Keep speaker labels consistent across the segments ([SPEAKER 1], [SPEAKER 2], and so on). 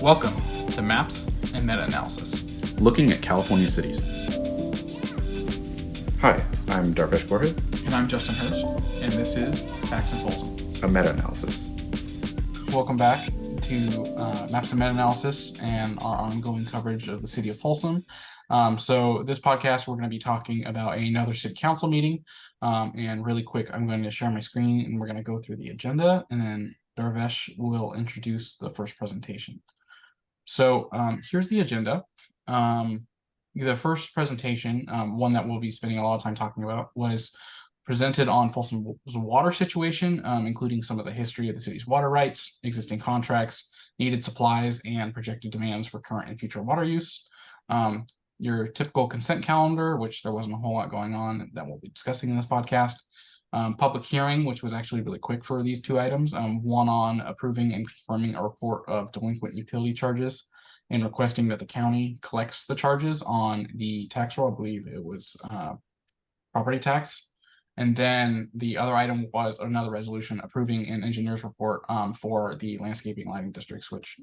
[SPEAKER 1] Welcome to Maps and Meta-Analysis.
[SPEAKER 2] Looking at California cities. Hi, I'm Darvesh Borhe.
[SPEAKER 1] And I'm Justin Hurst, and this is Facts and Folsom.
[SPEAKER 2] A meta-analysis.
[SPEAKER 1] Welcome back to Maps and Meta-Analysis and our ongoing coverage of the city of Folsom. So this podcast, we're going to be talking about another city council meeting. And really quick, I'm going to share my screen and we're going to go through the agenda, and then Darvesh will introduce the first presentation. So here's the agenda. The first presentation, one that we'll be spending a lot of time talking about, was presented on Folsom's water situation, including some of the history of the city's water rights, existing contracts, needed supplies, and projected demands for current and future water use. Your typical consent calendar, which there wasn't a whole lot going on that we'll be discussing in this podcast. Public hearing, which was actually really quick for these two items. One on approving and confirming a report of delinquent utility charges and requesting that the county collects the charges on the tax roll. I believe it was property tax. And then the other item was another resolution approving an engineer's report for the landscaping lighting districts, which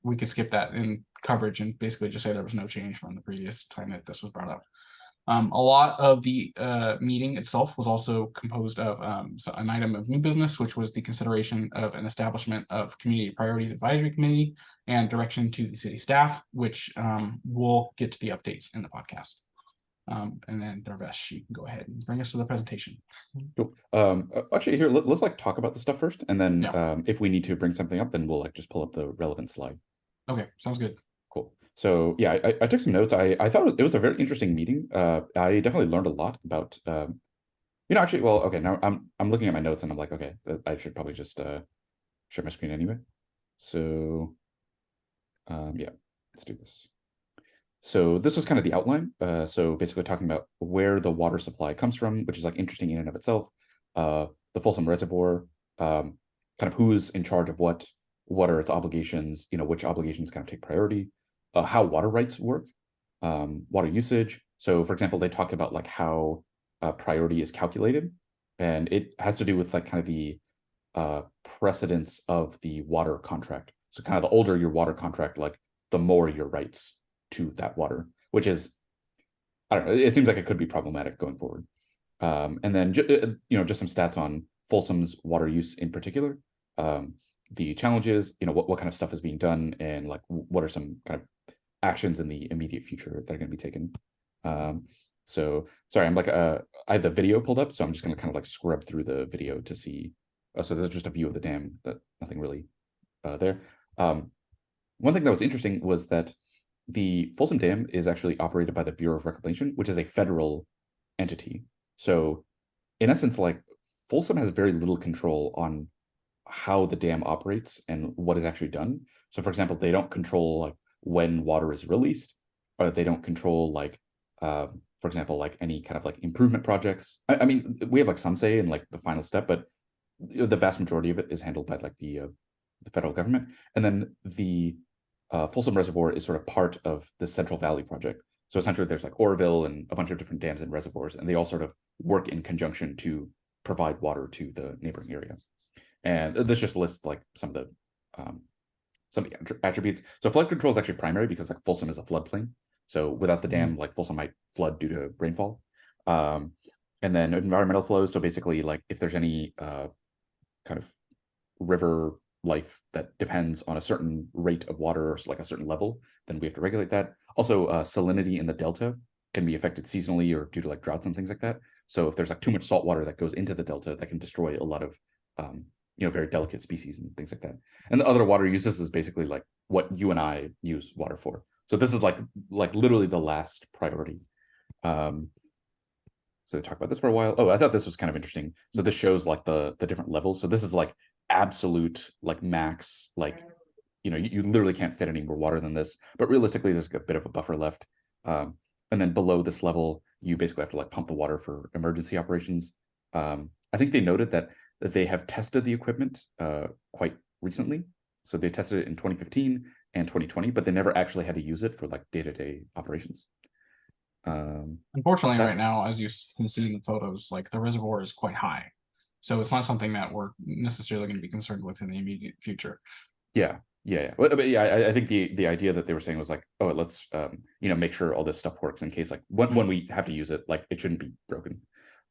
[SPEAKER 1] we could skip that in coverage and basically just say there was no change from the previous time that this was brought up. A lot of the meeting itself was also composed of an item of new business, which was the consideration of an establishment of Community Priorities Advisory Committee and direction to the city staff, which we'll get to the updates in the podcast. And then Darvesh, you can go ahead and bring us to the presentation.
[SPEAKER 2] Cool. Actually, here let's talk about the stuff first, and then if we need to bring something up, then we'll just pull up the relevant slide.
[SPEAKER 1] Okay, sounds good.
[SPEAKER 2] Cool. So yeah, I took some notes. I thought it was a very interesting meeting. I definitely learned a lot about actually, well, okay, now I'm looking at my notes and I'm like, okay, I should probably just share my screen anyway. So yeah, let's do this. So this was kind of the outline. So basically talking about where the water supply comes from, which is like interesting in and of itself. The Folsom Reservoir, kind of who's in charge of what are its obligations, which obligations kind of take priority. How water rights work, water usage. So for example, they talk about like how priority is calculated, and it has to do with like kind of the precedence of the water contract. So kind of the older your water contract, like the more your rights to that water, which is, I don't know, it seems like it could be problematic going forward. And then just some stats on Folsom's water use in particular. The challenges, what kind of stuff is being done, and like what are some kind of actions in the immediate future that are going to be taken. So sorry, I'm like I have the video pulled up, so I'm just going to kind of like scrub through the video to see. So there's just a view of the dam, but nothing really there. One thing that was interesting was that the Folsom Dam is actually operated by the Bureau of Reclamation, which is a federal entity. So in essence, like Folsom has very little control on how the dam operates and what is actually done. So for example, they don't control like when water is released, or they don't control like for example, like any kind of like improvement projects. I mean, we have like some say in like the final step, but the vast majority of it is handled by like the federal government. And then the Folsom Reservoir is sort of part of the Central Valley project. So essentially there's like Oroville and a bunch of different dams and reservoirs, and they all sort of work in conjunction to provide water to the neighboring area. And this just lists like some of the attributes. So flood control is actually primary because like Folsom is a floodplain. So without the dam, like Folsom might flood due to rainfall. And then environmental flows. So basically like if there's any kind of river life that depends on a certain rate of water or like a certain level, then we have to regulate that. Also, salinity in the delta can be affected seasonally or due to like droughts and things like that. So if there's like too much salt water that goes into the delta, that can destroy a lot of very delicate species and things like that. And the other water uses is basically like what you and I use water for. So this is like literally the last priority. So they talk about this for a while. Oh, I thought this was kind of interesting. So this shows like the different levels. So this is like absolute like max, like you literally can't fit any more water than this, but realistically there's a bit of a buffer left. And then below this level you basically have to like pump the water for emergency operations. I think they noted that they have tested the equipment quite recently. So they tested it in 2015 and 2020, but they never actually had to use it for like day-to-day operations.
[SPEAKER 1] Unfortunately, right now, as you can see in the photos, like the reservoir is quite high. So it's not something that we're necessarily going to be concerned with in the immediate future.
[SPEAKER 2] Yeah. Yeah, but yeah, I think the idea that they were saying was like, oh, let's make sure all this stuff works in case like when we have to use it, like it shouldn't be broken.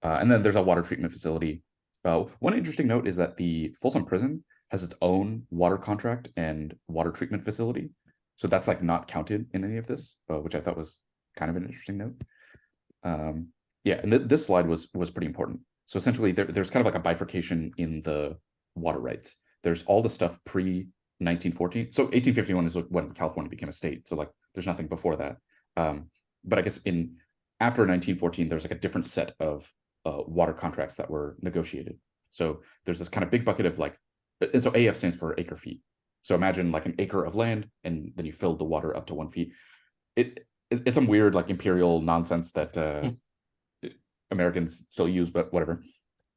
[SPEAKER 2] And then there's a water treatment facility. One interesting note is that the Folsom Prison has its own water contract and water treatment facility, so that's like not counted in any of this, which I thought was kind of an interesting note. Yeah, and this slide was pretty important. So essentially, there's kind of like a bifurcation in the water rights. There's all the stuff pre 1914. So 1851 is when California became a state. So like, there's nothing before that. But I guess in after 1914, there's like a different set of water contracts that were negotiated. So there's this kind of big bucket of like, and so AF stands for acre feet. So imagine like an acre of land, and then you filled the water up to 1 feet. It's some weird like imperial nonsense that Americans still use, but whatever.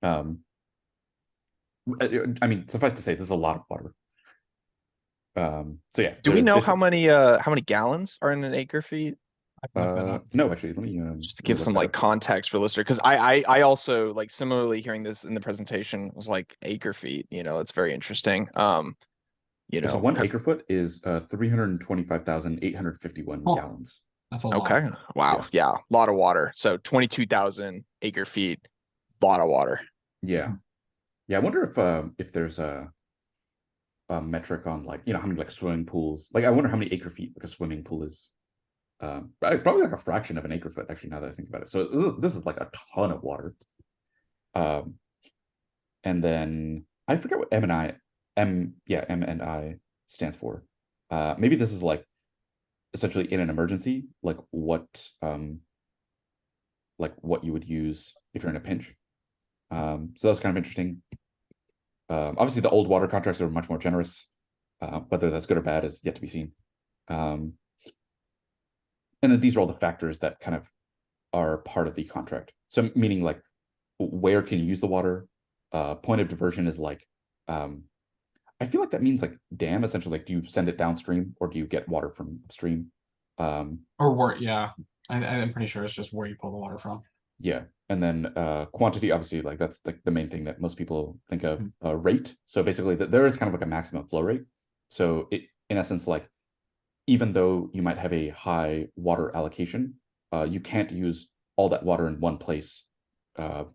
[SPEAKER 2] I mean, suffice to say, this is a lot of water. So yeah.
[SPEAKER 3] Do we know how many gallons are in an acre feet?
[SPEAKER 2] No, actually, let me
[SPEAKER 3] Just to give some like context for listener, because I also like similarly hearing this in the presentation was like acre feet. It's very interesting.
[SPEAKER 2] So 1 acre foot is 325,851 gallons.
[SPEAKER 1] That's a lot.
[SPEAKER 3] Okay. Wow. Yeah. A lot of water. So 22,000 acre feet, a lot of water.
[SPEAKER 2] Yeah. Yeah. I wonder if there's a metric on like, how many like swimming pools. Like I wonder how many acre feet like a swimming pool is. Probably like a fraction of an acre foot, actually, now that I think about it. So this is like a ton of water. And then I forget what M and I stands for. Maybe this is like essentially in an emergency, like what you would use if you're in a pinch. So that was kind of interesting. Obviously, the old water contracts are much more generous. Whether that's good or bad is yet to be seen. And then these are all the factors that kind of are part of the contract. So meaning like where can you use the water? Point of diversion is like, I feel like that means like dam, essentially. Like, do you send it downstream or do you get water from upstream?
[SPEAKER 1] Or where, yeah, I'm pretty sure it's just where you pull the water from.
[SPEAKER 2] Yeah, and then quantity, obviously, like that's like the main thing that most people think of. Rate. So basically, there is kind of like a maximum flow rate. So it, in essence, like even though you might have a high water allocation, you can't use all that water in one place. You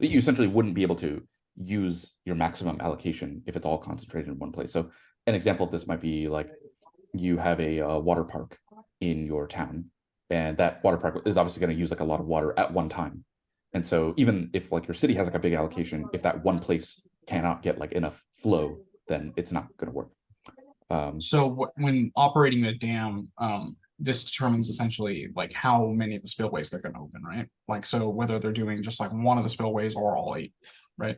[SPEAKER 2] essentially wouldn't be able to use your maximum allocation if it's all concentrated in one place. So an example of this might be like you have a water park in your town, and that water park is obviously going to use like a lot of water at one time. And so even if like your city has like a big allocation, if that one place cannot get like enough flow, then it's not going to work.
[SPEAKER 1] So when operating the dam, this determines essentially like how many of the spillways they're going to open, right? Like, so whether they're doing just like one of the spillways or all 8, right?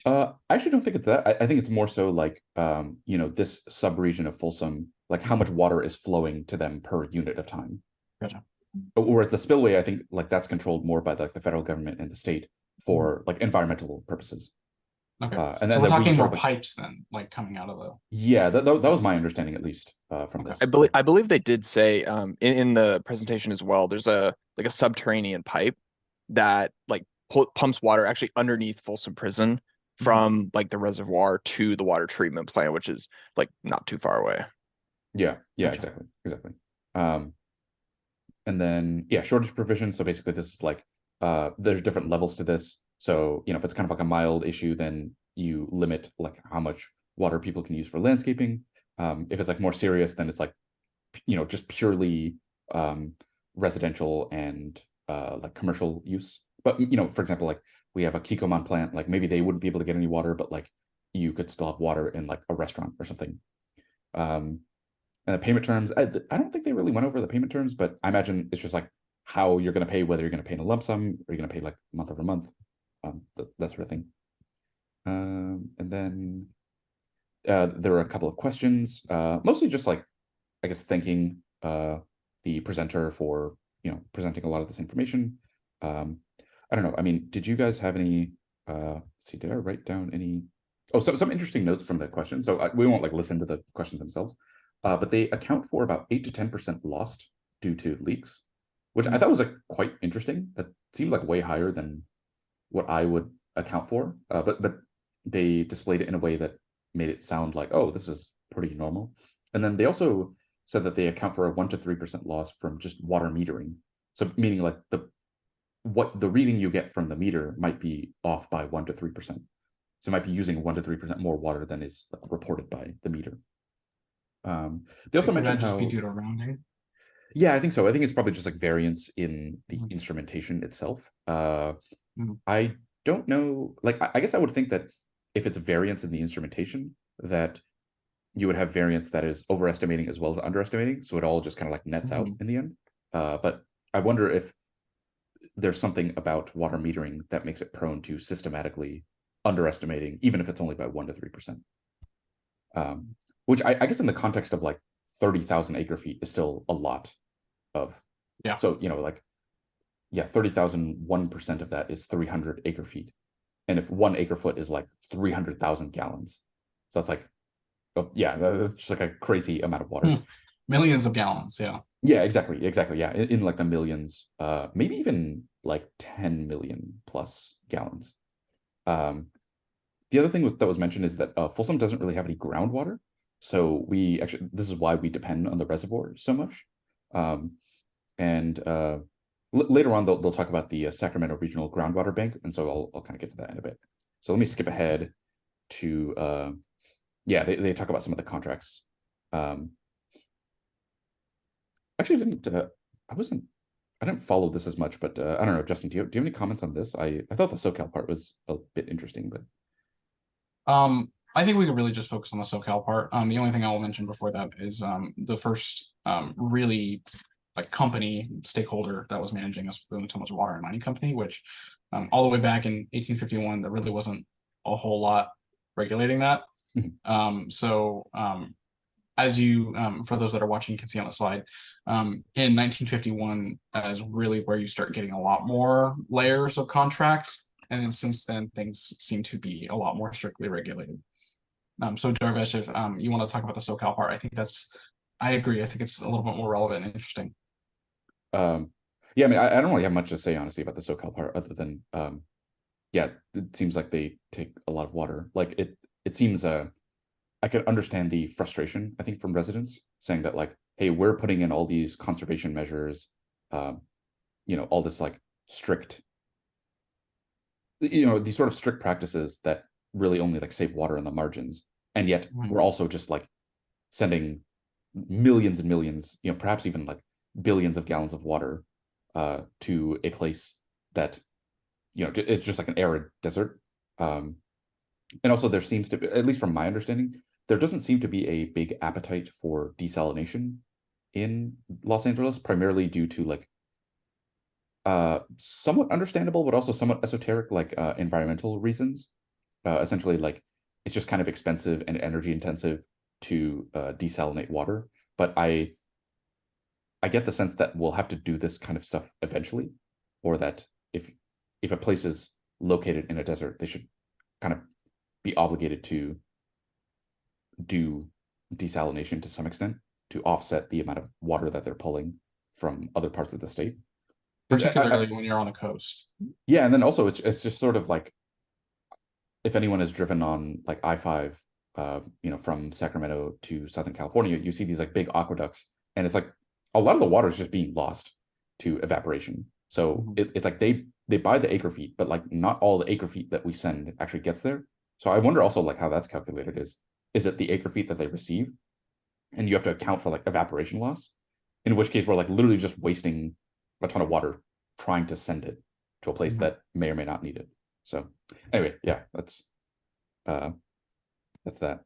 [SPEAKER 2] I actually don't think it's that. I think it's more so like, this sub-region of Folsom, like how much water is flowing to them per unit of time.
[SPEAKER 1] Gotcha.
[SPEAKER 2] Whereas the spillway, I think like that's controlled more by like the federal government and the state for like environmental purposes.
[SPEAKER 1] Okay.
[SPEAKER 2] And then
[SPEAKER 1] so we're talking more
[SPEAKER 2] like,
[SPEAKER 1] pipes then, like coming out of the.
[SPEAKER 2] Yeah, that was my understanding, at least from this.
[SPEAKER 3] I believe they did say in the presentation as well. There's a subterranean pipe that like pumps water actually underneath Folsom Prison from like the reservoir to the water treatment plant, which is like not too far away.
[SPEAKER 2] Yeah, gotcha. exactly. And then shortage provision. So basically, this is like there's different levels to this. So if it's kind of like a mild issue, then you limit like how much water people can use for landscaping. If it's like more serious, then it's like just purely residential and like commercial use. But for example, like we have a Kikkoman plant, like maybe they wouldn't be able to get any water, but like you could still have water in like a restaurant or something. And the payment terms, I don't think they really went over the payment terms, but I imagine it's just like how you're going to pay, whether you're going to pay in a lump sum or you're going to pay like month over month, that sort of thing. And then there were a couple of questions, mostly just like, I guess, thanking the presenter for, presenting a lot of this information. I don't know. I mean, did you guys have any, let's see, did I write down any? Oh, so some interesting notes from the questions. So we won't like listen to the questions themselves. But they account for about 8 to 10% lost due to leaks, which I thought was like quite interesting. That seemed like way higher than what I would account for. But they displayed it in a way that made it sound like, oh, this is pretty normal. And then they also said that they account for a 1 to 3% loss from just water metering. So meaning like the reading you get from the meter might be off by 1 to 3%. So it might be using 1 to 3% more water than is reported by the meter. They also
[SPEAKER 1] Would
[SPEAKER 2] mentioned
[SPEAKER 1] that just be
[SPEAKER 2] how,
[SPEAKER 1] due to rounding?
[SPEAKER 2] yeah, I think so. I think it's probably just like variance in the
[SPEAKER 1] Mhm.
[SPEAKER 2] instrumentation itself.
[SPEAKER 1] Mhm.
[SPEAKER 2] I don't know. Like, I guess I would think that if it's variance in the instrumentation, that you would have variance that is overestimating as well as underestimating. So it all just kind of like nets out
[SPEAKER 1] Mhm.
[SPEAKER 2] in the end. But I wonder if there's something about water metering that makes it prone to systematically underestimating, even if it's only by 1 to 3%. Which I guess in the context of like 30,000 acre feet is still a lot of.
[SPEAKER 1] Yeah.
[SPEAKER 2] So, like, yeah, 30,000, 1% of that is 300 acre feet. And if 1 acre foot is like 300,000 gallons. So that's like, oh, yeah, that's just like a crazy amount of water.
[SPEAKER 1] Millions of gallons. Yeah.
[SPEAKER 2] Yeah, exactly. Yeah. In like the millions, maybe even like 10 million plus gallons. The other thing that was mentioned is that Folsom doesn't really have any groundwater. So this is why we depend on the reservoir so much. And later on, they'll talk about the Sacramento Regional Groundwater Bank. And so I'll kind of get to that in a bit. So let me skip ahead to, yeah, they talk about some of the contracts. Actually, I didn't follow this as much, but I don't know, Justin, do you have any comments on this? I thought the SoCal part was a bit interesting, but
[SPEAKER 1] I think we could really just focus on the SoCal part. The only thing I will mention before that is the first really like company stakeholder that was managing this was the Thomas Water and Mining Company, which all the way back in 1851, there really wasn't a whole lot regulating that. So as you for those that are watching, you can see on the slide, in 1951 is really where you start getting a lot more layers of contracts. And then since then, things seem to be a lot more strictly regulated. So Darvesh, if you want to talk about the SoCal part, I agree. I think it's a little bit more relevant and interesting.
[SPEAKER 2] Yeah, I mean, I don't really have much to say honestly about the SoCal part other than yeah, it seems like they take a lot of water. Like it seems I could understand the frustration, I think, from residents saying that like, hey, we're putting in all these conservation measures, all this like strict, these sort of strict practices that really only like save water in the margins. And yet we're also just like sending millions and millions, perhaps even like billions of gallons of water to a place that, it's just like an arid desert. And also there seems to be, at least from my understanding, there doesn't seem to be a big appetite for desalination in Los Angeles, primarily due to like somewhat understandable, but also somewhat esoteric, like environmental reasons. Essentially, like it's just kind of expensive and energy intensive to desalinate water. But I get the sense that we'll have to do this kind of stuff eventually, or that if a place is located in a desert, they should kind of be obligated to do desalination to some extent to offset the amount of water that they're pulling from other parts of the state.
[SPEAKER 1] Particularly when you're on the coast.
[SPEAKER 2] Yeah, and then also it's just sort of like, if anyone has driven on like I-5, from Sacramento to Southern California, you see these like big aqueducts, and it's like a lot of the water is just being lost to evaporation. So it's like they buy the acre feet, but like not all the acre feet that we send actually gets there. So I wonder also like how that's calculated. Is it the acre feet that they receive, and you have to account for like evaporation loss? In which case we're like literally just wasting a ton of water trying to send it to a place that may or may not need it. So anyway, yeah, that's that.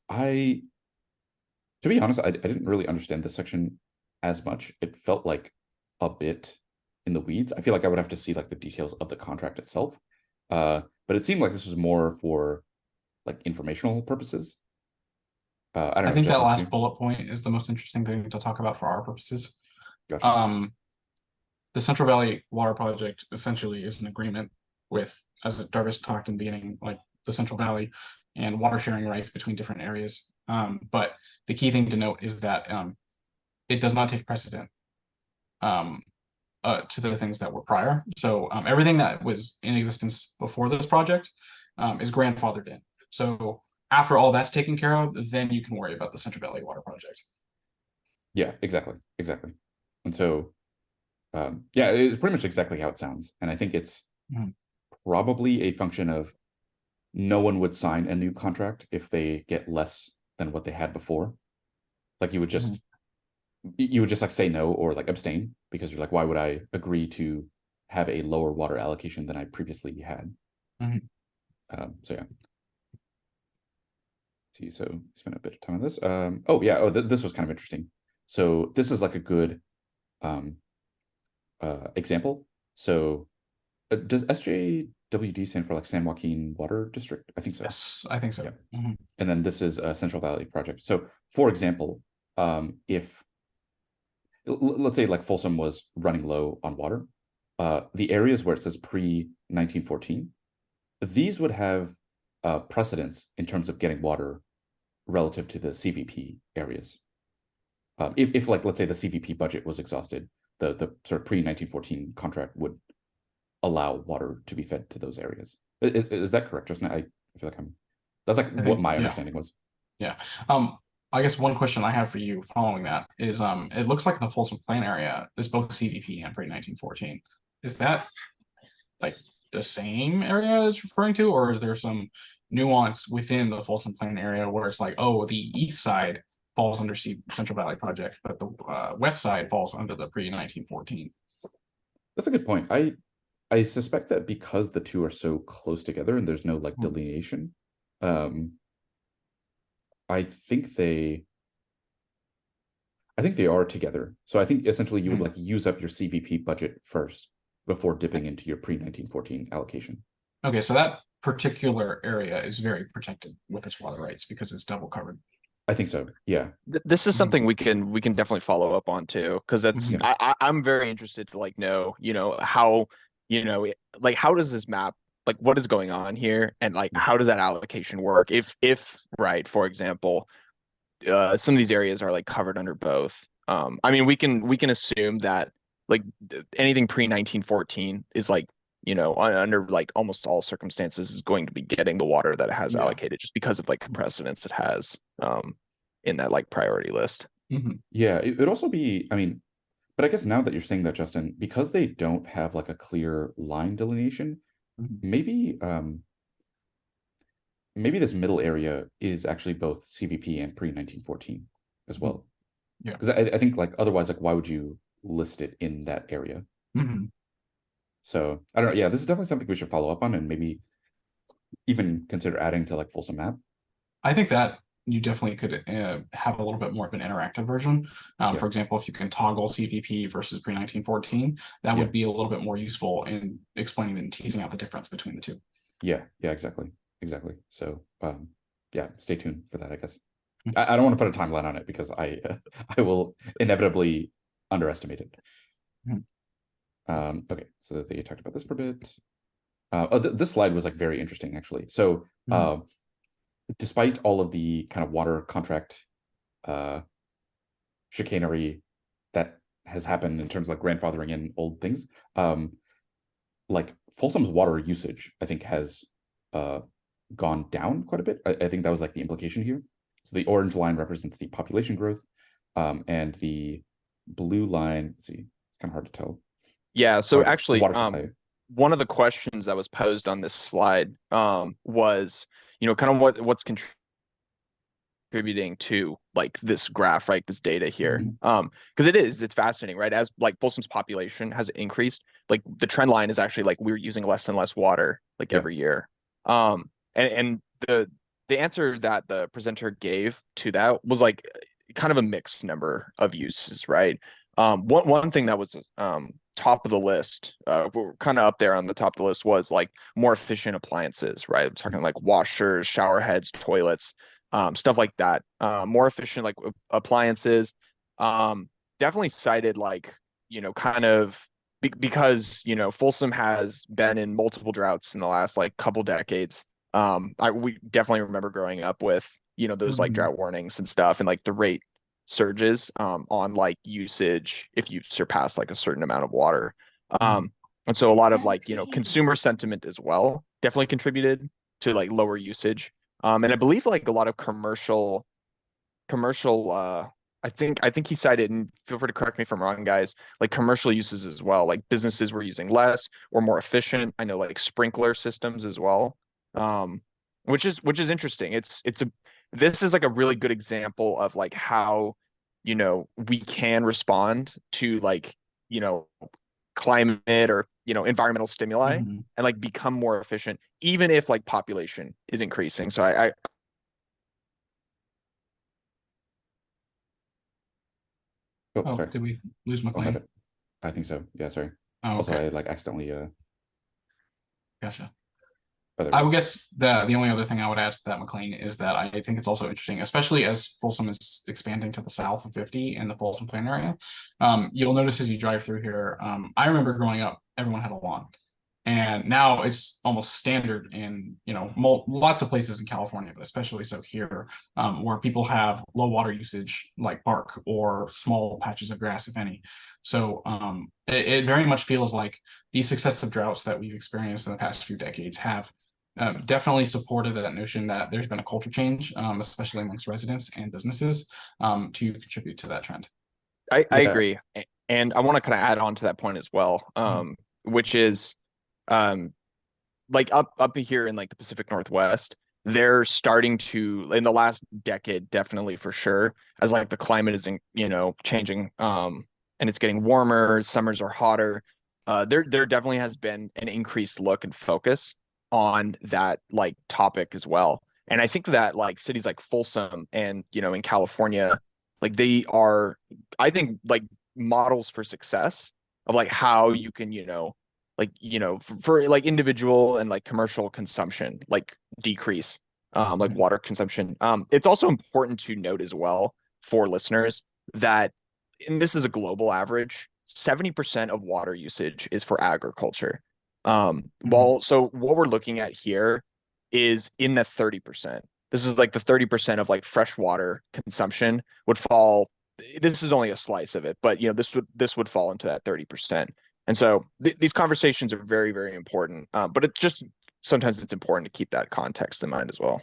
[SPEAKER 2] I To be honest, I didn't really understand this section as much. It felt like a bit in the weeds. I feel like I would have to see like the details of the contract itself. But it seemed like this was more for like informational purposes. I don't
[SPEAKER 1] I
[SPEAKER 2] know,
[SPEAKER 1] think that
[SPEAKER 2] Justin.
[SPEAKER 1] last bullet point is the most interesting thing to talk about for our purposes.
[SPEAKER 2] Gotcha.
[SPEAKER 1] The Central Valley Water Project essentially is an agreement with, as Darvis talked in the beginning, like the Central Valley and water sharing rights between different areas. But the key thing to note is that it does not take precedent to the things that were prior. So everything that was in existence before this project is grandfathered in. So after all that's taken care of, then you can worry about the Central Valley Water Project.
[SPEAKER 2] Yeah, exactly. And so, yeah, it's pretty much exactly how it sounds. And I think it's
[SPEAKER 1] Mhm.
[SPEAKER 2] probably a function of no one would sign a new contract if they get less than what they had before. Like you would just like say no or like abstain because you're like, why would I agree to have a lower water allocation than I previously had?
[SPEAKER 1] Mhm.
[SPEAKER 2] So yeah. See, so spent a bit of time on this. Oh yeah, this was kind of interesting. So this is like a good example. So does SJWD stand for like San Joaquin Water District? I think so.
[SPEAKER 1] Yes, I think so.
[SPEAKER 2] Yeah.
[SPEAKER 1] Mhm.
[SPEAKER 2] And then this is a Central Valley project. So for example, if let's say like Folsom was running low on water, the areas where it says pre 1914, these would have precedence in terms of getting water relative to the CVP areas. If like let's say the CVP budget was exhausted, the sort of pre 1914 contract would allow water to be fed to those areas. Is that correct, Justin? I feel like that's like
[SPEAKER 1] I
[SPEAKER 2] what
[SPEAKER 1] think,
[SPEAKER 2] my
[SPEAKER 1] yeah.
[SPEAKER 2] understanding was.
[SPEAKER 1] Yeah. I guess one question I have for you following that is it looks like the Folsom Plan area is both CVP and pre 1914. Is that like the same area it's referring to, or is there some nuance within the Folsom Plan area where it's like, oh, the east side falls under Central Valley Project, but the west side falls under the pre 1914?
[SPEAKER 2] That's a good point. I suspect that because the two are so close together and there's no like delineation, um, I think they are together. So I think essentially you would like use up your CVP budget first before dipping into your pre 1914 allocation.
[SPEAKER 1] Okay, so that particular area is very protected with its water rights because it's double covered.
[SPEAKER 2] I think so. Yeah.
[SPEAKER 3] This is something we can definitely follow up on too, because that's I'm very interested to like know, how, like how does this map, like what is going on here, and like how does that allocation work? If right, for example, some of these areas are like covered under both. I mean, we can assume that like anything pre 1914 is like, under like almost all circumstances is going to be getting the water that it has allocated just because of like the precedence it has in that like priority list.
[SPEAKER 2] Yeah, it'd also be, I mean, but I guess now that you're saying that, Justin, because they don't have like a clear line delineation, maybe maybe this middle area is actually both CVP and pre 1914 as well.
[SPEAKER 1] Yeah.
[SPEAKER 2] Because I think like otherwise, like why would you list it in that area? So I don't know. Yeah, this is definitely something we should follow up on and maybe even consider adding to like Folsom map.
[SPEAKER 1] I think that you definitely could have a little bit more of an interactive version. For example, if you can toggle CVP versus pre 1914, that would be a little bit more useful in explaining and teasing out the difference between the two.
[SPEAKER 2] Yeah, exactly. So yeah, stay tuned for that, I guess. I don't want to put a timeline on it because I will inevitably underestimate it. Okay, so they talked about this for a bit. This slide was like very interesting actually. So despite all of the kind of water contract chicanery that has happened in terms of like grandfathering in old things, like Folsom's water usage, I think, has gone down quite a bit. I think that was like the implication here. So the orange line represents the population growth, and the blue line, let's see, it's kind of hard to tell.
[SPEAKER 3] Yeah, so actually, one of the questions that was posed on this slide was, kind of what's contributing to like this graph, right? This data here. Because it's fascinating, right? As like Folsom's population has increased, like the trend line is actually like we're using less and less water like every year. And the answer that the presenter gave to that was like kind of a mixed number of uses, right? One thing that was top of the list, we're kind of up there on the top of the list, was like more efficient appliances, right? I'm talking like washers, shower heads, toilets, stuff like that. More efficient like appliances. Definitely cited like, kind of because Folsom has been in multiple droughts in the last like couple decades. We definitely remember growing up with those like drought warnings and stuff, and like the rate surges on like usage if you surpass like a certain amount of water. And so a lot of like consumer sentiment as well definitely contributed to like lower usage. And I believe like a lot of commercial I think he cited, and feel free to correct me if I'm wrong, guys, like commercial uses as well. Like businesses were using less or more efficient. I know like sprinkler systems as well. Um, which is interesting. This is like a really good example of like how, we can respond to like, climate or, environmental stimuli
[SPEAKER 1] Mhm.
[SPEAKER 3] and like become more efficient, even if like population is increasing. So I
[SPEAKER 2] Oh,
[SPEAKER 1] Oh,
[SPEAKER 2] sorry.
[SPEAKER 1] did we lose
[SPEAKER 2] Oh, my
[SPEAKER 1] McLean?
[SPEAKER 2] bad. I think so. Yeah, sorry.
[SPEAKER 1] Oh,
[SPEAKER 2] Also,
[SPEAKER 1] okay.
[SPEAKER 2] I like accidentally
[SPEAKER 1] Gotcha.
[SPEAKER 2] oh, there we
[SPEAKER 1] I
[SPEAKER 2] go.
[SPEAKER 1] would guess the only other thing I would add to that, McLean, is that I think it's also interesting, especially as Folsom is expanding to the south of 50 in the Folsom Plain area. You'll notice as you drive through here, I remember growing up, everyone had a lawn. And now it's almost standard in, lots of places in California, but especially so here, where people have low water usage like park or small patches of grass, if any. So it very much feels like these successive droughts that we've experienced in the past few decades have definitely supported that notion that there's been a culture change, especially amongst residents and businesses, to contribute to that trend.
[SPEAKER 3] I
[SPEAKER 2] Yeah.
[SPEAKER 3] agree. And I want to kind of add on to that point as well, which is um like up here in like the Pacific Northwest, they're starting to, in the last decade, definitely for sure, as like the climate is changing, and it's getting warmer, summers are hotter. There definitely has been an increased look and focus on that like topic as well. And I think that like cities like Folsom and in California, like they are, I think, like models for success of like how you can, like for like individual and like commercial consumption like decrease, like
[SPEAKER 1] Mhm.
[SPEAKER 3] water consumption. It's also important to note as well for listeners that, and this is a global average, 70% of water usage is for agriculture.
[SPEAKER 1] Mhm.
[SPEAKER 3] Well, so what we're looking at here is in the 30%. This is like the 30% of like freshwater consumption would fall. This is only a slice of it, but this would fall into that 30%. And so these conversations are very, very important. But it's just sometimes it's important to keep that context in mind as well.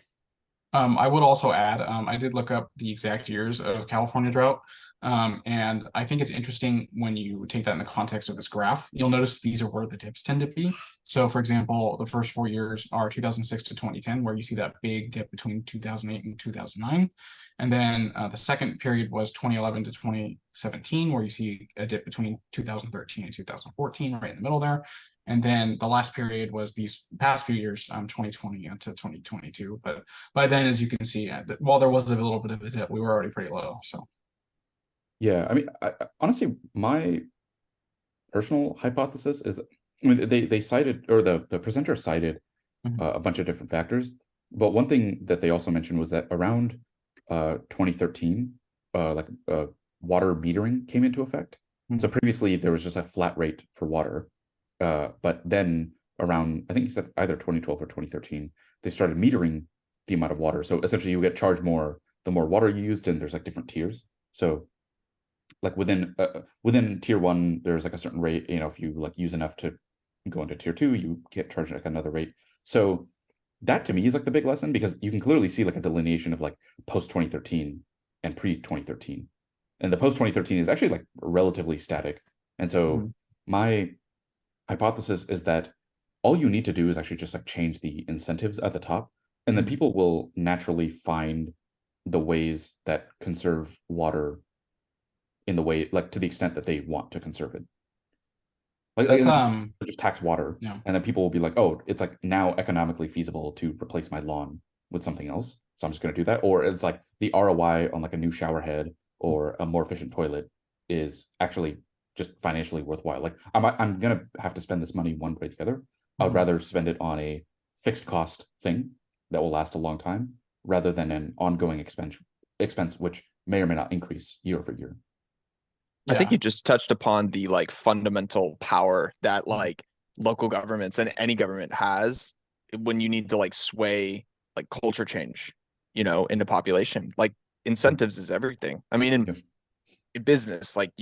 [SPEAKER 1] I would also add, I did look up the exact years of California drought. And I think it's interesting when you take that in the context of this graph. You'll notice these are where the dips tend to be. So, for example, the first 4 years are 2006 to 2010, where you see that big dip between 2008 and 2009. And then the second period was 2011 to 2017, where you see a dip between 2013 and 2014, right in the middle there. And then the last period was these past few years, 2020 to 2022. But by then, as you can see, while there was a little bit of a dip, we were already pretty low. So,
[SPEAKER 2] Yeah, I mean, honestly, my personal hypothesis is, I mean, they cited, or the presenter cited
[SPEAKER 1] mhm.
[SPEAKER 2] a bunch of different factors, but one thing that they also mentioned was that around 2013, like water metering came into effect. So
[SPEAKER 1] Mhm.
[SPEAKER 2] previously there was just a flat rate for water, but then around, I think he said either 2012 or 2013, they started metering the amount of water. So essentially you get charged more the more water you used, and there's like different tiers. So like within tier one, there's like a certain rate. If you like use enough to go into tier two, you get charged like another rate. So that to me is like the big lesson, because you can clearly see like a delineation of like post 2013 and pre 2013, and the post 2013 is actually like relatively static. And so
[SPEAKER 1] Mhm.
[SPEAKER 2] my hypothesis is that all you need to do is actually just like change the incentives at the top, and then
[SPEAKER 1] Mhm.
[SPEAKER 2] people will naturally find the ways that conserve water in the way, like to the extent that they want to conserve it. Like
[SPEAKER 1] That's
[SPEAKER 2] and just tax water,
[SPEAKER 1] yeah.
[SPEAKER 2] and then people will be like, oh, it's like now economically feasible to replace my lawn with something else, so I'm just going to do that. Or it's like the ROI on like a new shower head or a more efficient toilet is actually just financially worthwhile. Like I'm gonna have to spend this money one way or the other. I'd
[SPEAKER 1] Mhm.
[SPEAKER 2] rather spend it on a fixed cost thing that will last a long time, rather than an ongoing expense which may or may not increase year over year.
[SPEAKER 3] I think
[SPEAKER 1] Yeah.
[SPEAKER 3] you just touched upon the like fundamental power that
[SPEAKER 1] Mhm.
[SPEAKER 3] like local governments and any government has when you need to like sway like culture change, in the population. Like
[SPEAKER 2] Mhm.
[SPEAKER 3] incentives is everything. I mean,
[SPEAKER 2] Yeah.
[SPEAKER 3] in business, like,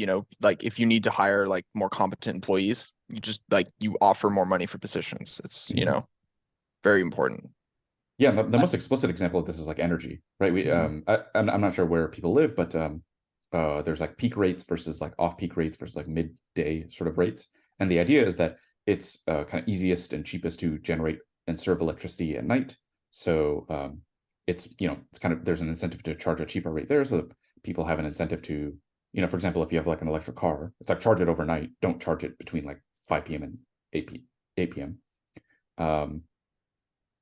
[SPEAKER 3] like if you need to hire like more competent employees, you just like you offer more money for positions. It's,
[SPEAKER 2] Mhm.
[SPEAKER 3] very important.
[SPEAKER 2] Yeah, the most explicit example of this is like energy, right? I'm not sure where people live, but there's like peak rates versus like off-peak rates versus like midday sort of rates. And the idea is that it's kind of easiest and cheapest to generate and serve electricity at night. So it's, it's kind of, there's an incentive to charge a cheaper rate there, so that people have an incentive to, for example, if you have like an electric car, it's like charge it overnight, don't charge it between like 5 p.m. and 8 p.m.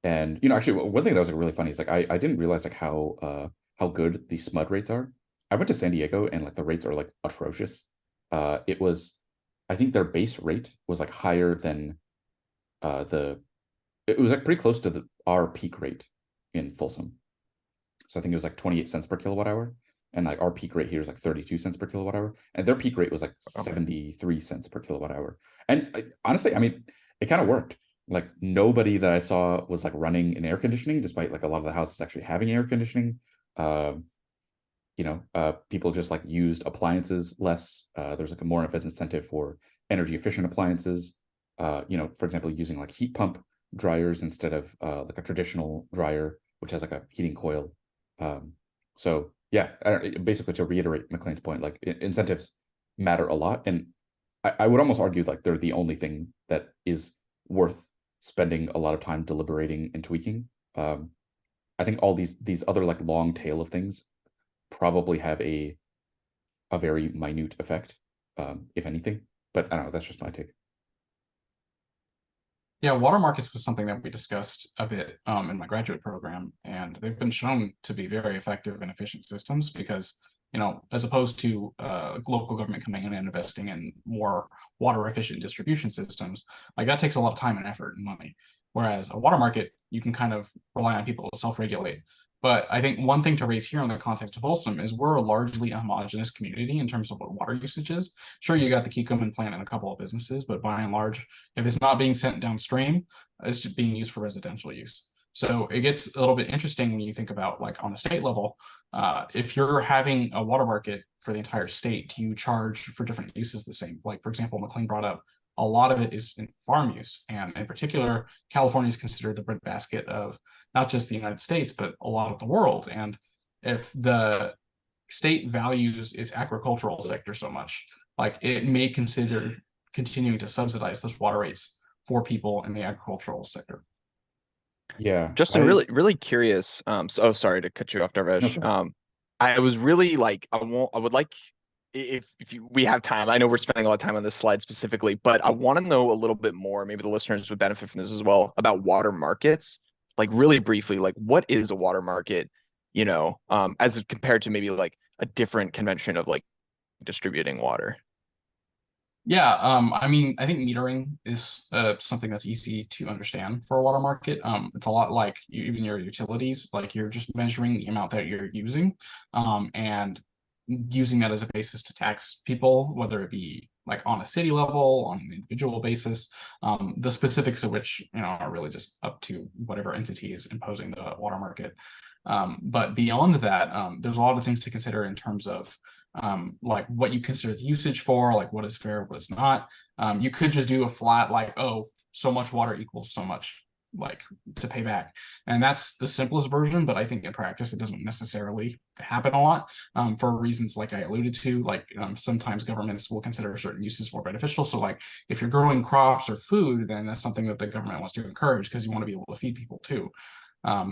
[SPEAKER 2] And actually, one thing that was like really funny is like I didn't realize like how good the SMUD rates are. I went to San Diego and like the rates are like atrocious. It was, I think their base rate was like higher than it was like pretty close to our peak rate in Folsom. So I think it was like 28 cents per kilowatt hour, and like our peak rate here is like 32 cents per kilowatt hour, and their peak rate was like 73 cents per kilowatt hour. And honestly, I mean, it kind of worked. Like nobody that I saw was like running in air conditioning, despite like a lot of the houses actually having air conditioning. People just like used appliances less. There's like a more of an incentive for energy efficient appliances. For example, using like heat pump dryers instead of like a traditional dryer, which has like a heating coil. So yeah, basically to reiterate McLean's point, like incentives matter a lot, and I would almost argue like they're the only thing that is worth spending a lot of time deliberating and tweaking. I think all these other like long tail of things probably have a very minute effect, if anything. But I don't know, that's just my take.
[SPEAKER 1] Yeah, water markets was something that we discussed a bit in my graduate program, and they've been shown to be very effective and efficient systems because, as opposed to local government coming in and investing in more water efficient distribution systems, like that takes a lot of time and effort and money. Whereas a water market, you can kind of rely on people to self-regulate. But I think one thing to raise here in the context of Folsom is we're a largely homogenous community in terms of what water usage is. Sure, you got the Kikoman plant and a couple of businesses, but by and large, if it's not being sent downstream, it's just being used for residential use. So it gets a little bit interesting when you think about like on a state level, if you're having a water market for the entire state, do you charge for different uses the same? Like for example, McLean brought up a lot of it is in farm use, and in particular, California is considered the breadbasket of not just the United States, but a lot of the world. And if the state values its agricultural sector so much, like it may consider continuing to subsidize those water rates for people in the agricultural sector.
[SPEAKER 2] Yeah,
[SPEAKER 3] Justin, really curious. So sorry to cut you off, Darvesh. I was really like, I would like we have time. I know we're spending a lot of time on this slide specifically, but I want to know a little bit more. Maybe the listeners would benefit from this as well about water markets. Like really briefly, like what is a water market? As compared to maybe like a different convention of like distributing water.
[SPEAKER 1] Yeah, I mean, I think metering is something that's easy to understand for a water market. It's a lot like even your utilities, like you're just measuring the amount that you're using, and using that as a basis to tax people, whether it be like on a city level, on an individual basis, the specifics of which are really just up to whatever entity is imposing the water market. But beyond that, there's a lot of things to consider in terms of like what you consider the usage for, like what is fair, what is not. You could just do a flat like, oh, so much water equals so much like to pay back. And that's the simplest version, but I think in practice it doesn't necessarily happen a lot for reasons like I alluded to. Like sometimes governments will consider certain uses more beneficial. So like if you're growing crops or food, then that's something that the government wants to encourage because you want to be able to feed people too.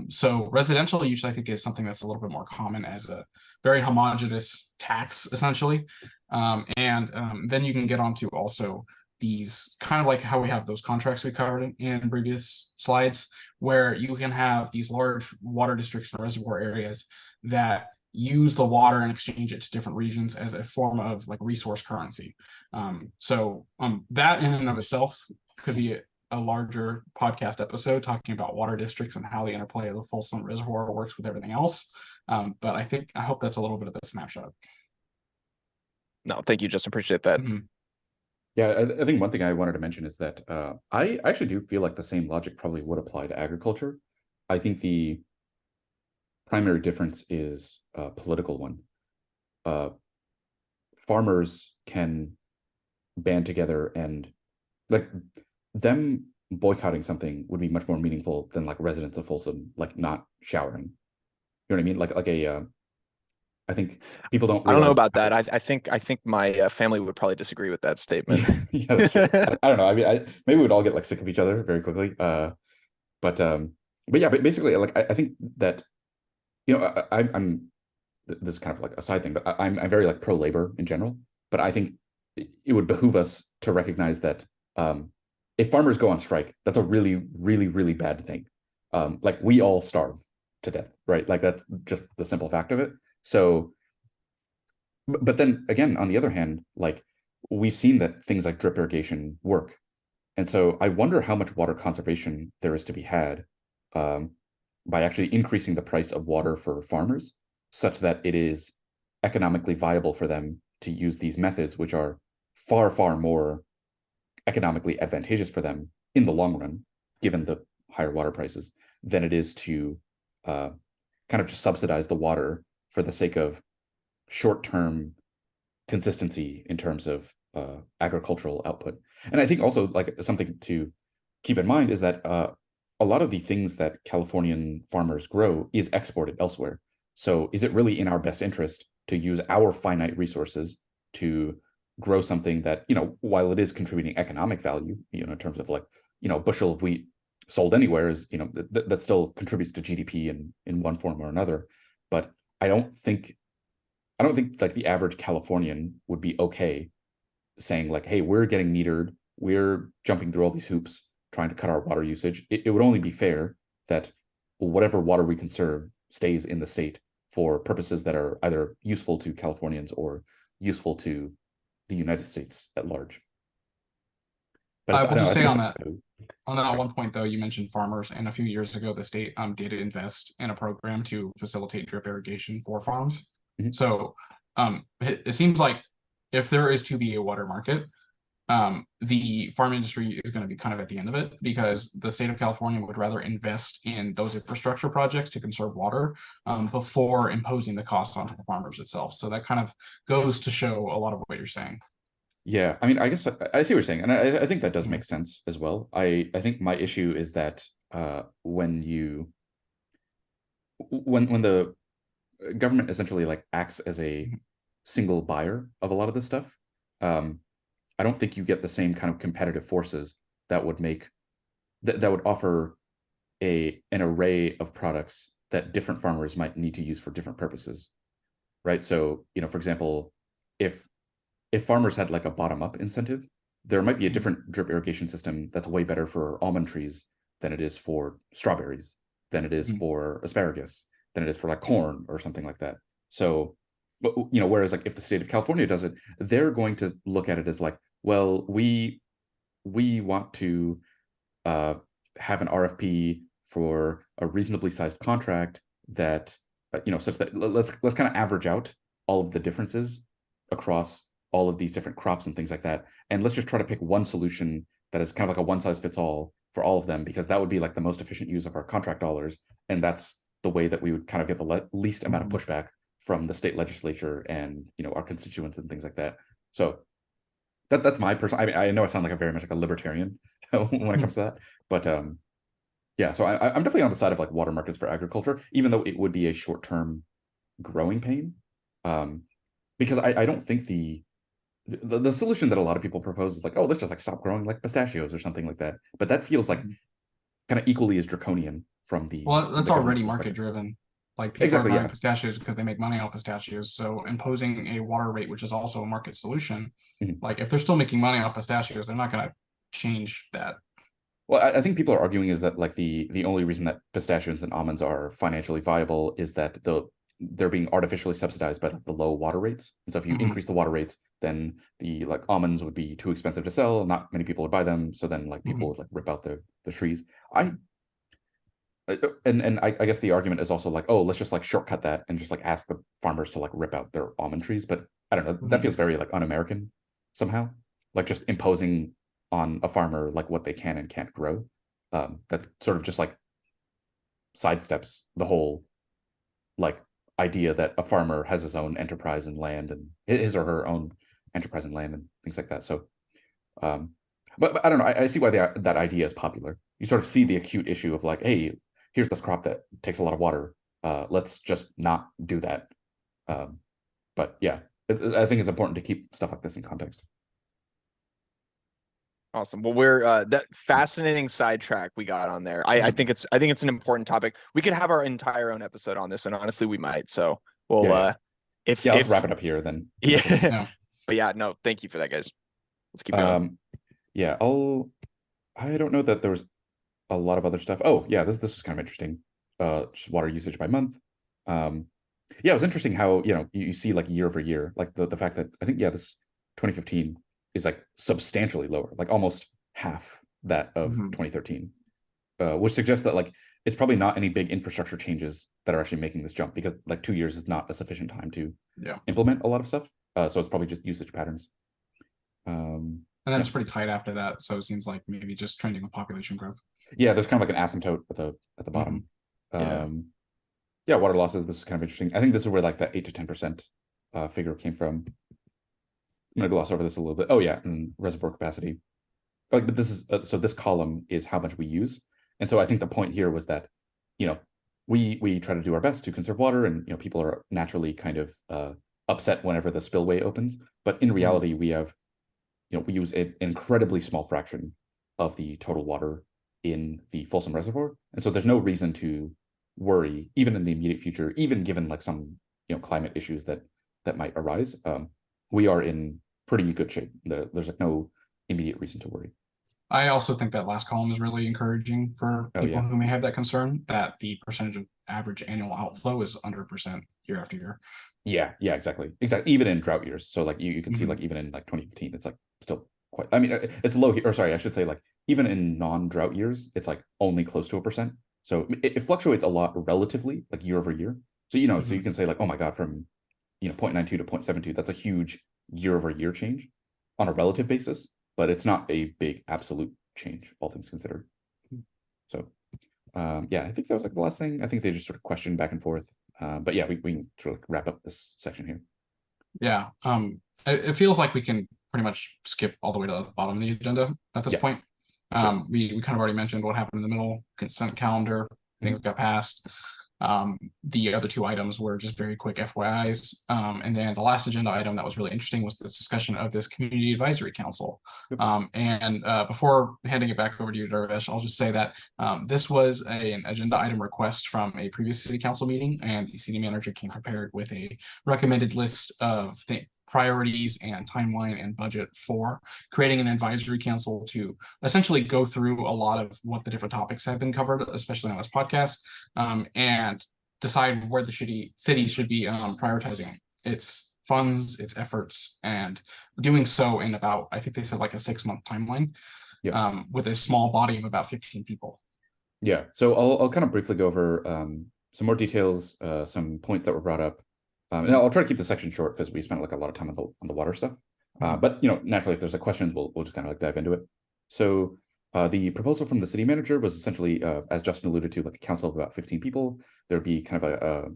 [SPEAKER 1] So residential use, I think, is something that's a little bit more common as a very homogeneous tax, essentially. And then you can get onto also these kind of like how we have those contracts we covered in previous slides, where you can have these large water districts and reservoir areas that use the water and exchange it to different regions as a form of like resource currency. That in and of itself could be a larger podcast episode talking about water districts and how the interplay of the Folsom Reservoir works with everything else. But I hope that's a little bit of a snapshot.
[SPEAKER 3] No, thank you, Justin. Appreciate that.
[SPEAKER 2] Mm-hmm. Yeah, I think one thing I wanted to mention is that I actually do feel like the same logic probably would apply to agriculture. I think the primary difference is a political one. Farmers can band together and like them boycotting something would be much more meaningful than like residents of Folsom like not showering. You know what I mean? Like I think people don't
[SPEAKER 3] I don't know
[SPEAKER 2] realize
[SPEAKER 3] about
[SPEAKER 2] how-
[SPEAKER 3] that. I think my family would probably disagree with that statement.
[SPEAKER 2] yeah, that's true. I don't know. I mean, maybe we'd all get like sick of each other very quickly. But yeah, but basically, like I think that I'm this is kind of like a side thing, but I'm very like pro labor in general. But I think it would behoove us to recognize that if farmers go on strike, that's a really, really, really bad thing. Like we all starve to death, right? Like that's just the simple fact of it. So, but then again, on the other hand, like we've seen that things like drip irrigation work. And so I wonder how much water conservation there is to be had um, by actually increasing the price of water for farmers such that it is economically viable for them to use these methods, which are far, far more economically advantageous for them in the long run, given the higher water prices, than it is to kind of just subsidize the water for the sake of short-term consistency in terms of agricultural output. And I think also like something to keep in mind is that a lot of the things that Californian farmers grow is exported elsewhere. So is it really in our best interest to use our finite resources to grow something that, while it is contributing economic value, in terms of like, a bushel of wheat sold anywhere is, that still contributes to GDP in one form or another. But I don't think like the average Californian would be okay saying like, hey, we're getting metered, we're jumping through all these hoops trying to cut our water usage. It would only be fair that whatever water we conserve stays in the state for purposes that are either useful to Californians or useful to the United States at large. But
[SPEAKER 1] I
[SPEAKER 2] I
[SPEAKER 1] will
[SPEAKER 2] don't know,
[SPEAKER 1] just
[SPEAKER 2] I
[SPEAKER 1] say
[SPEAKER 2] think
[SPEAKER 1] on
[SPEAKER 2] it's
[SPEAKER 1] that on that one point though, you mentioned farmers, and a few years ago the state did invest in a program to facilitate drip irrigation for farms.
[SPEAKER 2] Mhm.
[SPEAKER 1] So it seems like if there is to be a water market, the farm industry is going to be kind of at the end of it, because the state of California would rather invest in those infrastructure projects to conserve water before imposing the cost onto the farmers itself. So that kind of goes to show a lot of what you're saying.
[SPEAKER 2] Yeah, I mean, I guess I see what you're saying, and I think that does
[SPEAKER 1] Mhm.
[SPEAKER 2] make sense as well. I think my issue is that when the government essentially like acts as a
[SPEAKER 1] Mhm.
[SPEAKER 2] single buyer of a lot of this stuff, um, I don't think you get the same kind of competitive forces that would make that would offer an array of products that different farmers might need to use for different purposes, right? So, for example, if farmers had like a bottom-up incentive, there might be a
[SPEAKER 1] Mhm.
[SPEAKER 2] different drip irrigation system that's way better for almond trees than it is for strawberries, than it is
[SPEAKER 1] Mhm.
[SPEAKER 2] for asparagus, than it is for like corn or something like that. So, but whereas like if the state of California does it, they're going to look at it as like, well, we want to uh, have an RFP for a reasonably sized contract that such that let's kind of average out all of the differences across all of these different crops and things like that, and let's just try to pick one solution that is kind of like a one size fits all for all of them, because that would be like the most efficient use of our contract dollars, and that's the way that we would kind of get the least amount of
[SPEAKER 1] Mhm.
[SPEAKER 2] pushback from the state legislature and our constituents and things like that. So that's my personal. I mean, I know I sound like a very much like a libertarian when it comes to that, but yeah. So I'm definitely on the side of like water markets for agriculture, even though it would be a short term growing pain, um, because I don't think the solution that a lot of people propose is like, oh, let's just like stop growing like pistachios or something like that. But that feels like
[SPEAKER 1] Mhm.
[SPEAKER 2] kind of equally as draconian from
[SPEAKER 1] Well, that's
[SPEAKER 2] the
[SPEAKER 1] already
[SPEAKER 2] government's
[SPEAKER 1] market
[SPEAKER 2] perspective.
[SPEAKER 1] driven. Like people are
[SPEAKER 2] Exactly.
[SPEAKER 1] growing
[SPEAKER 2] Yeah.
[SPEAKER 1] pistachios because they make money off pistachios. So imposing a water rate, which is also a market solution,
[SPEAKER 2] Mhm.
[SPEAKER 1] like if they're still making money off pistachios, they're not going to change that.
[SPEAKER 2] Well, I think people are arguing is that like the only reason that pistachios and almonds are financially viable is that they're being artificially subsidized by like, the low water rates. And so if you
[SPEAKER 1] Mhm.
[SPEAKER 2] increase the water rates, then the like almonds would be too expensive to sell. Not many people would buy them. So then like people
[SPEAKER 1] Mhm.
[SPEAKER 2] would like rip out the trees. I guess the argument is also like, oh, let's just like shortcut that and just like ask the farmers to like rip out their almond trees. But I don't know, that
[SPEAKER 1] Mhm.
[SPEAKER 2] feels very like un-American somehow. Like just imposing on a farmer like what they can and can't grow. That sort of just like sidesteps the whole like idea that a farmer has his own enterprise and land and his or her own enterprise and land and things like that. So um But I don't know. I see why that idea is popular. You sort of see the acute issue of like, hey, here's this crop that takes a lot of water. Let's just not do that. Um, but yeah, I think it's important to keep stuff like this in context.
[SPEAKER 3] Awesome. Well, we're that fascinating sidetrack we got on there. I think it's an important topic. We could have our entire own episode on this, and honestly, we might. So we'll
[SPEAKER 2] Yeah.
[SPEAKER 3] if
[SPEAKER 2] Let's wrap it up here then.
[SPEAKER 3] Yeah.
[SPEAKER 1] Yeah.
[SPEAKER 3] But yeah, no, thank you for that, guys. Let's keep going.
[SPEAKER 2] Yeah, I don't know that there was a lot of other stuff. Oh, yeah, this is kind of interesting. Just water usage by month. Yeah, it was interesting how, you see like year over year, like the fact that I think, yeah, this 2015 is like substantially lower, like almost half that of 2013, which suggests that like it's probably not any big infrastructure changes that are actually making this jump, because like 2 years is not a sufficient time to implement a lot of stuff. So it's probably just usage patterns.
[SPEAKER 1] And then it's pretty tight after that, so it seems like maybe just trending with population growth.
[SPEAKER 2] Yeah, there's kind of like an asymptote at the bottom. Yeah, water losses. This is kind of interesting. I think this is where like that 8 to 10% figure came from. I'm gonna gloss over this a little bit. Oh yeah, and reservoir capacity. Like, but this is so this column is how much we use, and so I think the point here was that, we try to do our best to conserve water, and people are naturally kind of upset whenever the spillway opens. But in reality, we have, we use an incredibly small fraction of the total water in the Folsom Reservoir, and so there's no reason to worry, even in the immediate future, even given like some climate issues that might arise. We are in pretty good shape. There's like no immediate reason to worry.
[SPEAKER 1] I also think that last column is really encouraging for people who may have that concern, that the percentage of average annual outflow is under 1% year after year.
[SPEAKER 2] Yeah, exactly. Even in drought years. So like you can see like even in like 2015, it's like still quite, I mean, it's low, or sorry, I should say like even in non-drought years, it's like only close to 1%. So it fluctuates a lot relatively, like year over year. So, so you can say like, oh my God, from 0.92 to 0.72, that's a huge year over year change on a relative basis, but it's not a big absolute change, all things considered. So yeah, I think that was like the last thing. I think they just sort of questioned back and forth. But yeah, we can sort of wrap up this section here.
[SPEAKER 1] Yeah. It feels like we can pretty much skip all the way to the bottom of the agenda at this point. We kind of already mentioned what happened in the middle, consent calendar, things got passed. The other two items were just very quick FYIs. And then the last agenda item that was really interesting was the discussion of this community advisory council. Before handing it back over to you, Darvish, I'll just say that this was an agenda item request from a previous city council meeting, and the city manager came prepared with a recommended list of priorities and timeline and budget for creating an advisory council to essentially go through a lot of what the different topics have been covered, especially on this podcast, and decide where the city should be prioritizing its funds, its efforts, and doing so in about, I think they said like a 6-month timeline, with a small body of about 15 people.
[SPEAKER 2] Yeah, so I'll kind of briefly go over some more details, some points that were brought up. And I'll try to keep the section short because we spent like a lot of time on the water stuff. But naturally, if there's a questions, we'll just kind of like dive into it. So the proposal from the city manager was essentially, as Justin alluded to, like a council of about 15 people. There'd be kind of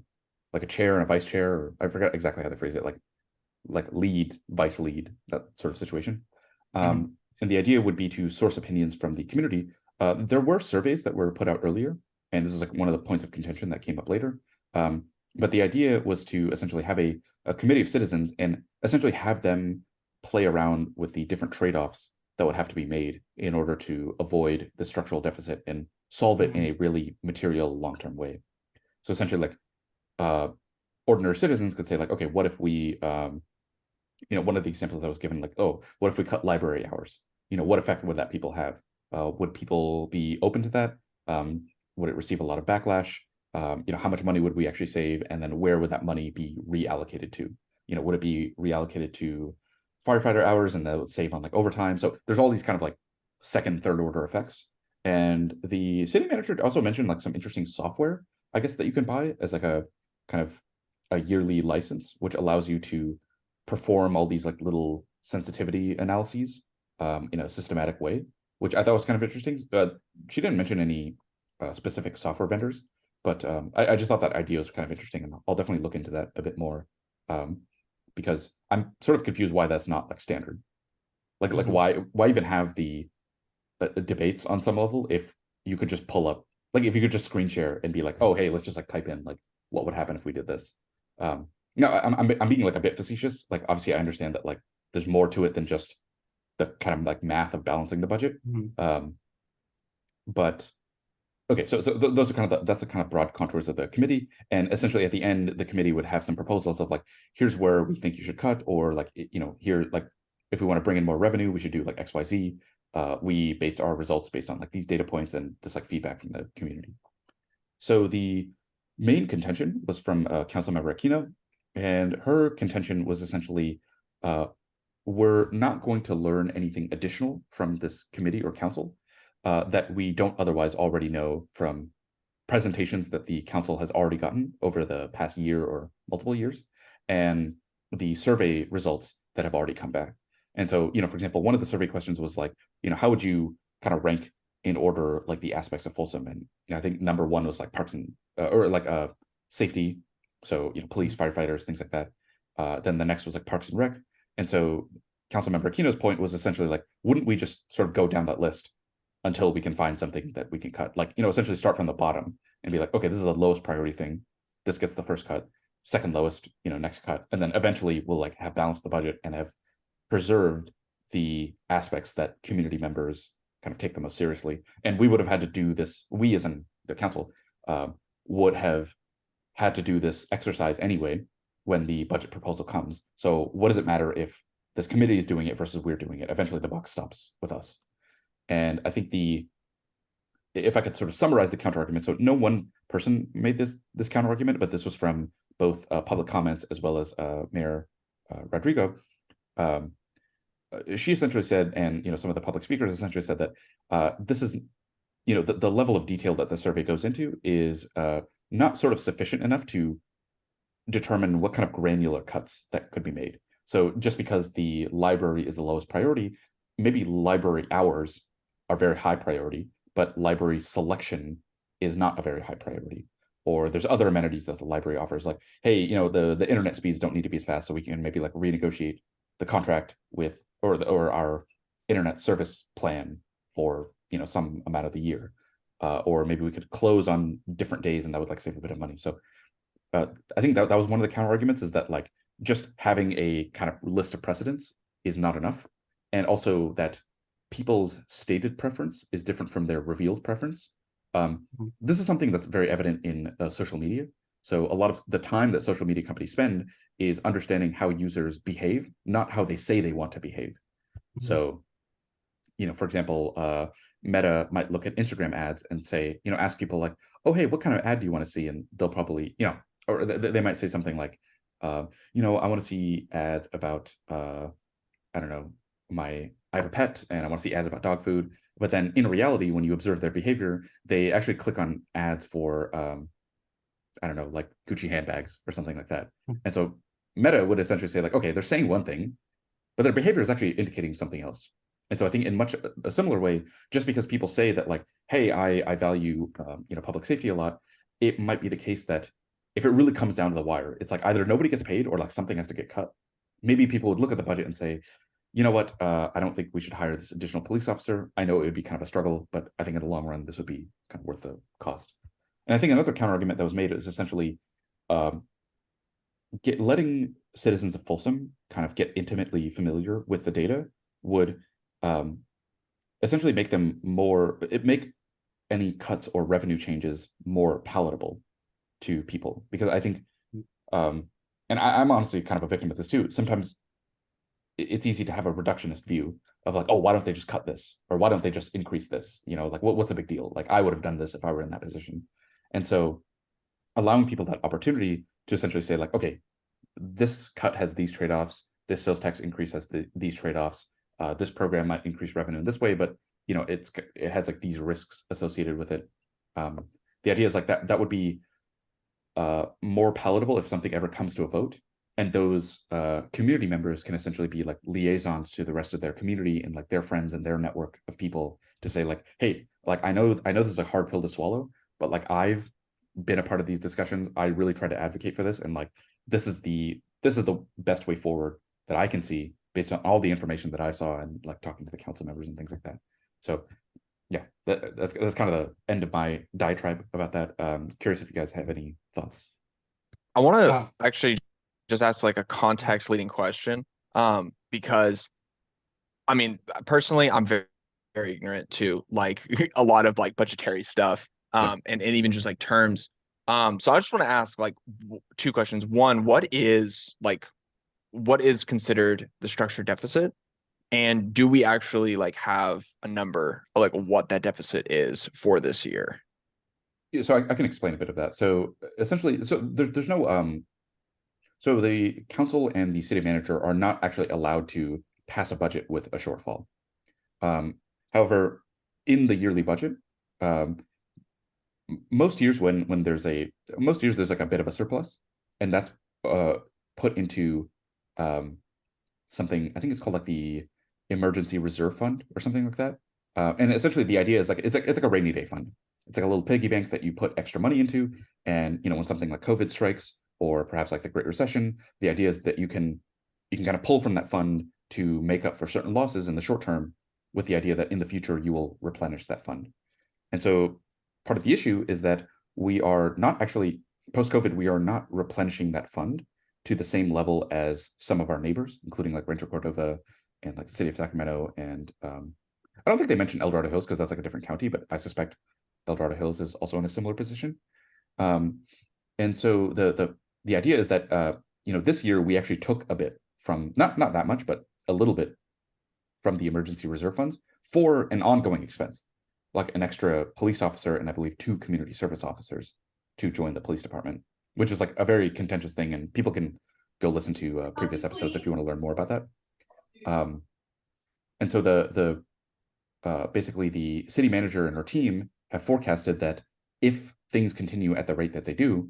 [SPEAKER 2] like a chair and a vice chair, or I forgot exactly how they phrase it, like lead, vice lead, that sort of situation. And the idea would be to source opinions from the community. There were surveys that were put out earlier, and this is like one of the points of contention that came up later. But the idea was to essentially have a committee of citizens and essentially have them play around with the different trade-offs that would have to be made in order to avoid the structural deficit and solve it in a really material long-term way. So essentially, like ordinary citizens could say like, okay, what if we, one of the examples that was given, like, oh, what if we cut library hours? What effect would that people have? Would people be open to that? Would it receive a lot of backlash? How much money would we actually save? And then where would that money be reallocated to? Would it be reallocated to firefighter hours and that would save on like overtime? So there's all these kind of like second, third order effects. And the city manager also mentioned like some interesting software, I guess, that you can buy as like a kind of a yearly license, which allows you to perform all these like little sensitivity analyses in a systematic way, which I thought was kind of interesting. She didn't mention any specific software vendors, but I just thought that idea was kind of interesting, and I'll definitely look into that a bit more, because I'm sort of confused why that's not like standard. Like why even have the debates on some level if you could just pull up, like if you could just screen share and be like, oh hey, let's just like type in like what would happen if we did this. No, I'm being like a bit facetious. Like obviously I understand that like there's more to it than just the kind of like math of balancing the budget. But okay, so those are kind of that's the kind of broad contours of the committee, and essentially at the end the committee would have some proposals of like, here's where we think you should cut, or like here, like if we want to bring in more revenue we should do like XYZ. We based our results based on like these data points and this like feedback from the community. So the main contention was from Councilmember Aquino, and her contention was essentially, we're not going to learn anything additional from this committee or council that we don't otherwise already know from presentations that the council has already gotten over the past year or multiple years, and the survey results that have already come back. And so, for example, one of the survey questions was like, how would you kind of rank in order like the aspects of Folsom? And I think number one was like parks and or like safety, so police, firefighters, things like that. Then the next was like parks and rec. And so Councilmember Aquino's point was essentially like, wouldn't we just sort of go down that list until we can find something that we can cut? Like, essentially start from the bottom and be like, okay, this is the lowest priority thing. This gets the first cut, second lowest, next cut. And then eventually we'll like have balanced the budget and have preserved the aspects that community members kind of take the most seriously. And we would have had to do this, we as in the council would have had to do this exercise anyway when the budget proposal comes. So what does it matter if this committee is doing it versus we're doing it? Eventually the buck stops with us. And I think if I could sort of summarize the counter argument, so no one person made this counter argument, but this was from both public comments as well as Mayor Rodrigo. She essentially said, and some of the public speakers essentially said that this is, the level of detail that the survey goes into is not sort of sufficient enough to determine what kind of granular cuts that could be made. So just because the library is the lowest priority, maybe library hours are very high priority, but library selection is not a very high priority. Or there's other amenities that the library offers, like, hey, the internet speeds don't need to be as fast, so we can maybe like renegotiate the contract with or our internet service plan for some amount of the year, or maybe we could close on different days and that would like save a bit of money. So I think that was one of the counter arguments, is that like just having a kind of list of precedents is not enough, and also that people's stated preference is different from their revealed preference. This is something that's very evident in social media. So a lot of the time that social media companies spend is understanding how users behave, not how they say they want to behave. So, for example, Meta might look at Instagram ads and say, ask people like, oh, hey, what kind of ad do you want to see? And they'll probably, or they might say something like, I want to see ads about, I don't know, I have a pet and I want to see ads about dog food. But then in reality, when you observe their behavior, they actually click on ads for, I don't know, like Gucci handbags or something like that. And so Meta would essentially say like, okay, they're saying one thing, but their behavior is actually indicating something else. And so I think in much a similar way, just because people say that like, hey, I value, public safety a lot, it might be the case that if it really comes down to the wire, it's like either nobody gets paid or like something has to get cut. Maybe people would look at the budget and say, you know what, I don't think we should hire this additional police officer. I know it would be kind of a struggle, but I think in the long run, this would be kind of worth the cost. And I think another counter argument that was made is essentially letting citizens of Folsom kind of get intimately familiar with the data would essentially make any cuts or revenue changes more palatable to people. Because I think, and I'm honestly kind of a victim of this too, sometimes it's easy to have a reductionist view of like, oh, why don't they just cut this? Or why don't they just increase this? Like what's the big deal? Like I would have done this if I were in that position. And so allowing people that opportunity to essentially say like, okay, this cut has these trade-offs, this sales tax increase has these trade-offs, this program might increase revenue in this way, but it has like these risks associated with it. The idea is like that would be more palatable if something ever comes to a vote. And those community members can essentially be like liaisons to the rest of their community and like their friends and their network of people to say like, hey, like I know this is a hard pill to swallow, but like I've been a part of these discussions. I really try to advocate for this, and like this is the best way forward that I can see based on all the information that I saw and like talking to the council members and things like that. So yeah, that's kind of the end of my diatribe about that. Curious if you guys have any thoughts.
[SPEAKER 3] I want
[SPEAKER 1] Uh,
[SPEAKER 3] to actually just ask like a context leading question. Because I mean, personally, I'm very, very ignorant to like a lot of like budgetary stuff,
[SPEAKER 2] Yeah.
[SPEAKER 3] and even just like terms. So I just want to ask like two questions. One, what is considered the structured deficit? And do we actually like have a number of like what that deficit is for this year?
[SPEAKER 2] Yeah, so I can explain a bit of that. So essentially, so there's no so the council and the city manager are not actually allowed to pass a budget with a shortfall. However, in the yearly budget, um, most years when there's like a bit of a surplus, and that's put into something, I think it's called like the emergency reserve fund or something like that. And essentially the idea is like it's like a rainy day fund. It's like a little piggy bank that you put extra money into, and when something like COVID strikes or perhaps like the Great Recession, the idea is that you can kind of pull from that fund to make up for certain losses in the short term, with the idea that in the future you will replenish that fund. And so part of the issue is that we are not actually, post-COVID, we are not replenishing that fund to the same level as some of our neighbors, including like Rancho Cordova and like the city of Sacramento. And I don't think they mentioned El Dorado Hills because that's like a different county, but I suspect El Dorado Hills is also in a similar position. And so the idea is that this year we actually took a bit from, not that much, but a little bit from the emergency reserve funds for an ongoing expense, like an extra police officer and I believe 2 community service officers to join the police department, which is like a very contentious thing, and people can go listen to previous episodes if you want to learn more about that. And so the basically the city manager and her team have forecasted that if things continue at the rate that they do,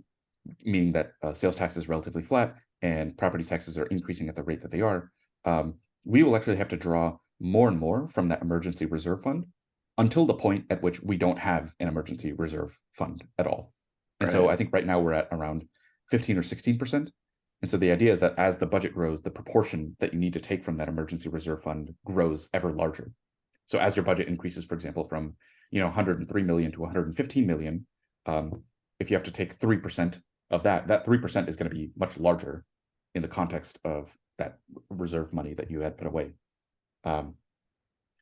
[SPEAKER 2] meaning that sales tax is relatively flat and property taxes are increasing at the rate that they are, we will actually have to draw more and more from that emergency reserve fund until the point at which we don't have an emergency reserve fund at all. And so I think right now we're at around 15 or 16%. And so the idea is that as the budget grows, the proportion that you need to take from that emergency reserve fund grows ever larger. So as your budget increases, for example, from 103 million to 115 million, if you have to take 3% of that 3% is going to be much larger in the context of that reserve money that you had put away.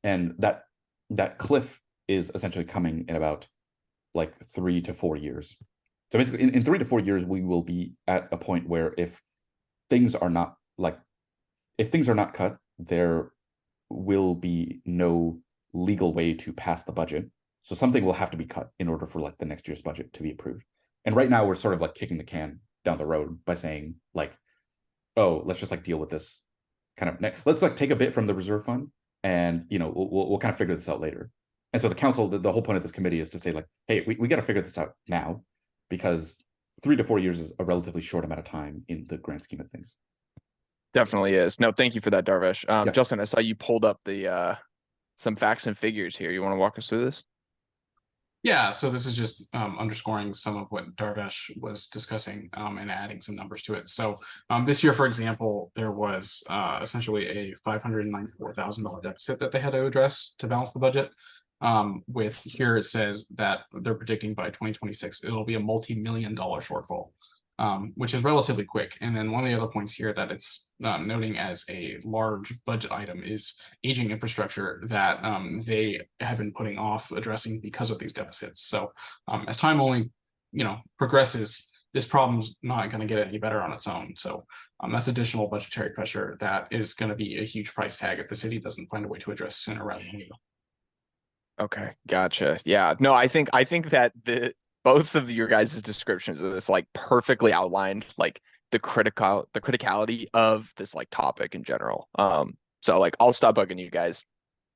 [SPEAKER 2] And that cliff is essentially coming in about like 3 to 4 years. So basically in 3 to 4 years, we will be at a point where if things are not cut, there will be no legal way to pass the budget. So something will have to be cut in order for like the next year's budget to be approved. And right now we're sort of like kicking the can down the road by saying like, oh, let's just like deal with this kind of, let's like take a bit from the reserve fund and we'll kind of figure this out later. And so the council, the whole point of this committee is to say like, hey, we got to figure this out now, because 3 to 4 years is a relatively short amount of time in the grand scheme of things.
[SPEAKER 3] Definitely is. No, thank you for that, Darvish.
[SPEAKER 2] Yeah.
[SPEAKER 3] Justin, I saw you pulled up the some facts and figures here. You want to walk us through this?
[SPEAKER 1] Yeah, so this is just underscoring some of what Darvesh was discussing and adding some numbers to it. So this year, for example, there was essentially a $594,000 deficit that they had to address to balance the budget. With here it says that they're predicting by 2026 it'll be a multi-million-dollar shortfall, which is relatively quick. And then one of the other points here that it's noting as a large budget item is aging infrastructure that they have been putting off addressing because of these deficits. So as time only progresses, this problem's not going to get any better on its own. So that's additional budgetary pressure that is going to be a huge price tag if the city doesn't find a way to address sooner rather than later.
[SPEAKER 3] Okay, gotcha. Yeah, no, I think that both of your guys' descriptions of this like perfectly outlined like the criticality of this like topic in general. So like I'll stop bugging you guys.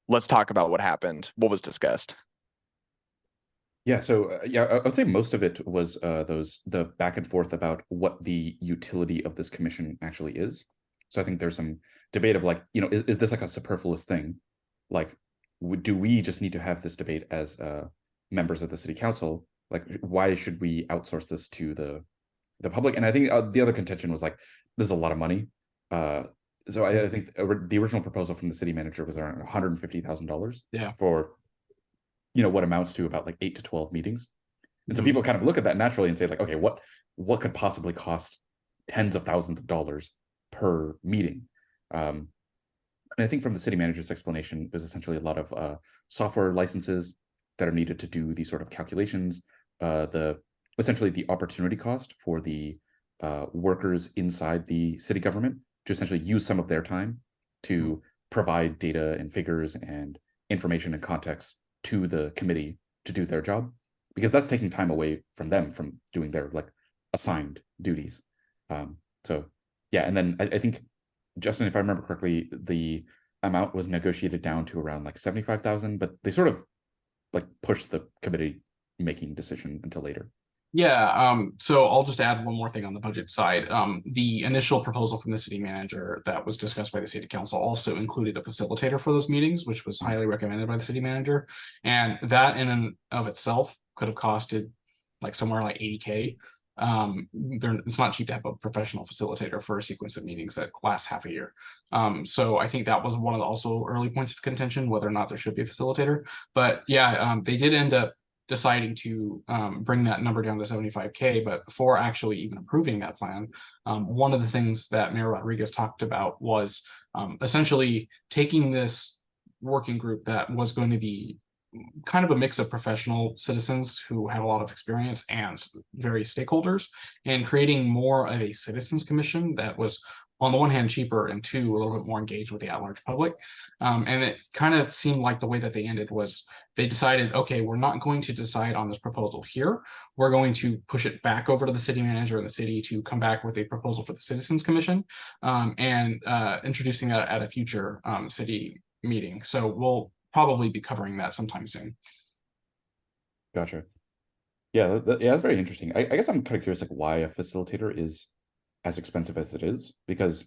[SPEAKER 3] Let's talk about what happened. What was discussed?
[SPEAKER 2] Yeah, so I would say most of it was the back and forth about what the utility of this commission actually is. So I think there's some debate of like, is this like a superfluous thing? Like, do we just need to have this debate as members of the city council? Like, why should we outsource this to the public? And I think the other contention was like, this is a lot of money. so I think the original proposal from the city manager was around $150,000.
[SPEAKER 1] Yeah.
[SPEAKER 2] For, what amounts to about like 8 to 12 meetings. And so
[SPEAKER 1] Mhm.
[SPEAKER 2] people kind of look at that naturally and say like, okay, what could possibly cost tens of thousands of dollars per meeting? And I think from the city manager's explanation, there's essentially a lot of software licenses that are needed to do these sort of calculations. Essentially the opportunity cost for the workers inside the city government to essentially use some of their time to provide data and figures and information and context to the committee to do their job, because that's taking time away from them from doing their like assigned duties. So yeah, and then I think, Justin, if I remember correctly, the amount was negotiated down to around like 75,000, but they sort of like pushed the committee making decision until later.
[SPEAKER 1] Yeah, so I'll just add one more thing on the budget side. The initial proposal from the city manager that was discussed by the city council also included a facilitator for those meetings, which was highly recommended by the city manager. And that in and of itself could have costed like somewhere like 80K. It's not cheap to have a professional facilitator for a sequence of meetings that lasts half a year. So I think that was one of the also early points of contention, whether or not there should be a facilitator. But yeah, they did end up deciding to bring that number down to 75K. But before actually even approving that plan, one of the things that Mayor Rodriguez talked about was essentially taking this working group that was going to be kind of a mix of professional citizens who have a lot of experience and various stakeholders, and creating more of a citizens commission that was, on the one hand, cheaper, and two, a little bit more engaged with the at-large public. And it kind of seemed like the way that they ended was they decided, okay, we're not going to decide on this proposal here. We're going to push it back over to the city manager and the city to come back with a proposal for the citizens commission, and introducing that at a future city meeting. So we'll probably be covering that sometime soon.
[SPEAKER 2] Gotcha. Yeah, yeah, that's very interesting. I guess I'm kind of curious, like, why a facilitator is as expensive as it is, because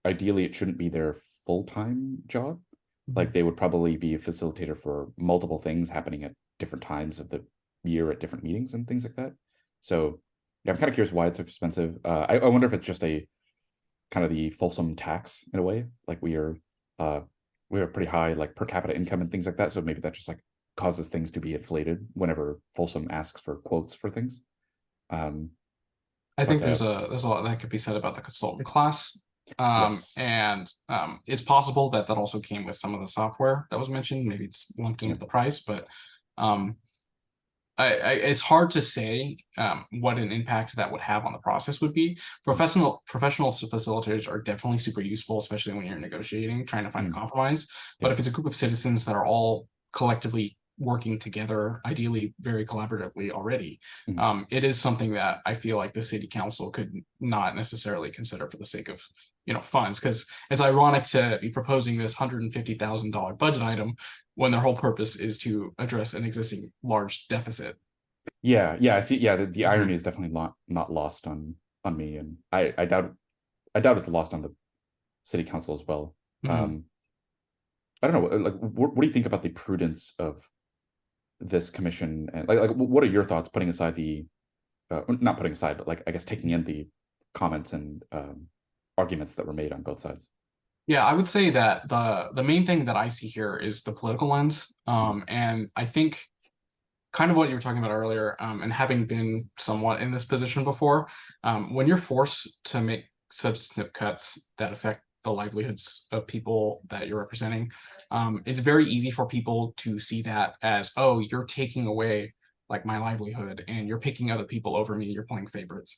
[SPEAKER 2] ideally it shouldn't be their full-time job. Like, they would probably be a facilitator for multiple things happening at different times of the year at different meetings and things like that. So yeah, I'm kind of curious why it's expensive. I wonder if it's just a kind of the Folsom tax in a way. Like we are pretty high like per capita income and things like that. So maybe that just like causes things to be inflated whenever Folsom asks for quotes for things.
[SPEAKER 1] I think there's a lot that could be said about the consultant class.
[SPEAKER 2] Yes.
[SPEAKER 1] And it's possible that that also came with some of the software that was mentioned. Maybe it's lumped in with the price, but it's hard to say what an impact that would have on the process would be. Professional facilitators are definitely super useful, especially when you're negotiating, trying to find a compromise. But if it's a group of citizens that are all collectively working together, ideally very collaboratively already, it is something that I feel like the city council could not necessarily consider for the sake of funds, because it's ironic to be proposing this $150,000 budget item when their whole purpose is to address an existing large deficit.
[SPEAKER 2] Yeah, I see. Yeah, the irony is definitely not lost on me, and I doubt it's lost on the city council as well. I don't know, like what do you think about the prudence of this commission, and like what are your thoughts, putting aside the not putting aside, but like I guess taking in the comments and arguments that were made on both sides?
[SPEAKER 1] Yeah, I would say that the main thing that I see here is the political lens. And I think kind of what you were talking about earlier, and having been somewhat in this position before, when you're forced to make substantive cuts that affect the livelihoods of people that you're representing, it's very easy for people to see that as, oh, you're taking away like my livelihood and you're picking other people over me, you're playing favorites.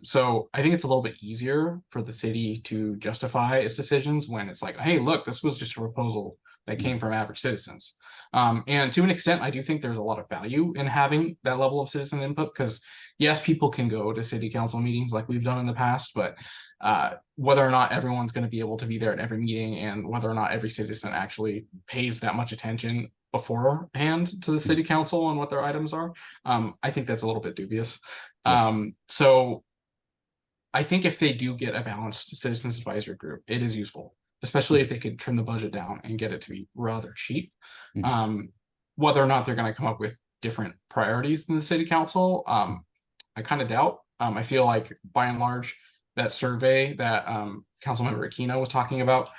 [SPEAKER 1] So I think it's a little bit easier for the city to justify its decisions when it's like, hey, look, this was just a proposal that came from average citizens. And to an extent, I do think there's a lot of value in having that level of citizen input, because yes, people can go to city council meetings like we've done in the past, but whether or not everyone's going to be able to be there at every meeting, and whether or not every citizen actually pays that much attention beforehand to the city council on what their items are, I think that's a little bit dubious. So I think if they do get a balanced citizens advisory group, it is useful, especially if they could trim the budget down and get it to be rather cheap. Whether or not they're going to come up with different priorities than the city council, I kind of doubt. I feel like by and large, that survey that Councilmember Aquino was talking about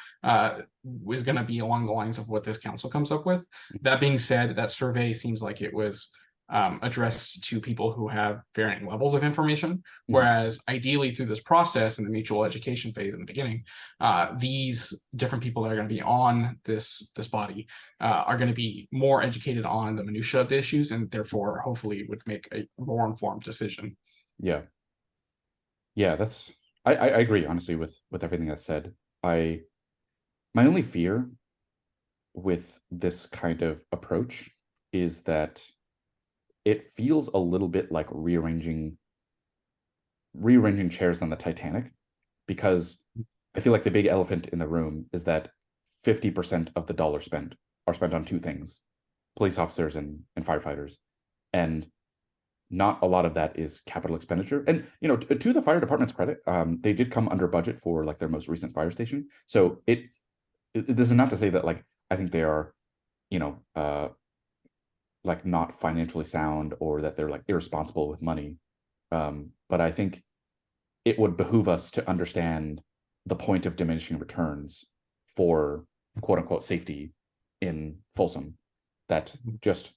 [SPEAKER 1] was going to be along the lines of what this council comes up with. That being said, that survey seems like it was addressed to people who have varying levels of information, whereas ideally through this process in the mutual education phase in the beginning, these different people that are going to be on this body are going to be more educated on the minutia of the issues, and therefore hopefully would make a more informed decision.
[SPEAKER 2] Yeah. That's I agree honestly with everything that's said. My only fear with this kind of approach is that it feels a little bit like rearranging chairs on the Titanic, because I feel like the big elephant in the room is that 50% of the dollars spent are spent on two things: police officers and firefighters. And not a lot of that is capital expenditure. And to the fire department's credit, they did come under budget for like their most recent fire station. So this is not to say that like I think they are, like not financially sound, or that they're like irresponsible with money. But I think it would behoove us to understand the point of diminishing returns for quote unquote safety in Folsom, that just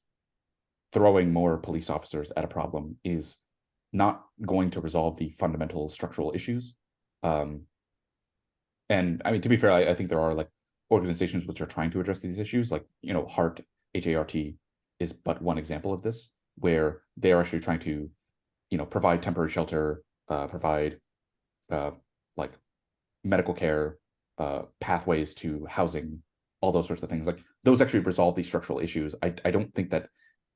[SPEAKER 2] throwing more police officers at a problem is not going to resolve the fundamental structural issues. And I mean, to be fair, I think there are like organizations which are trying to address these issues, like, HART, HART is but one example of this, where they are actually trying to, provide temporary shelter, provide like medical care, pathways to housing, all those sorts of things. Like those actually resolve these structural issues. I don't think that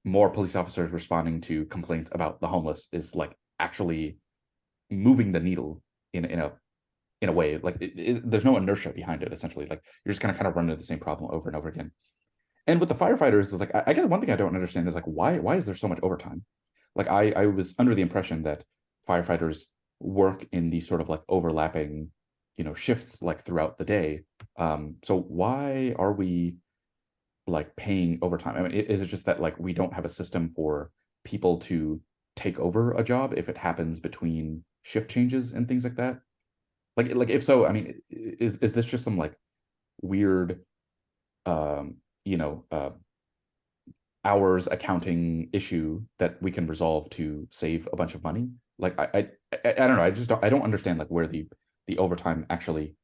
[SPEAKER 2] more police officers responding to complaints about the homeless is like actually moving the needle in a way. Like there's no inertia behind it. Essentially, like you're just kind of run into the same problem over and over again. And with the firefighters, is like I guess one thing I don't understand is like why is there so much overtime? Like I was under the impression that firefighters work in these sort of like overlapping, shifts like throughout the day. So why are we like paying overtime? I mean, is it just that like we don't have a system for people to take over a job if it happens between shift changes and things like that? Like if so, I mean, is this just some like weird hours accounting issue that we can resolve to save a bunch of money? Like I don't know. I don't understand like where the overtime actually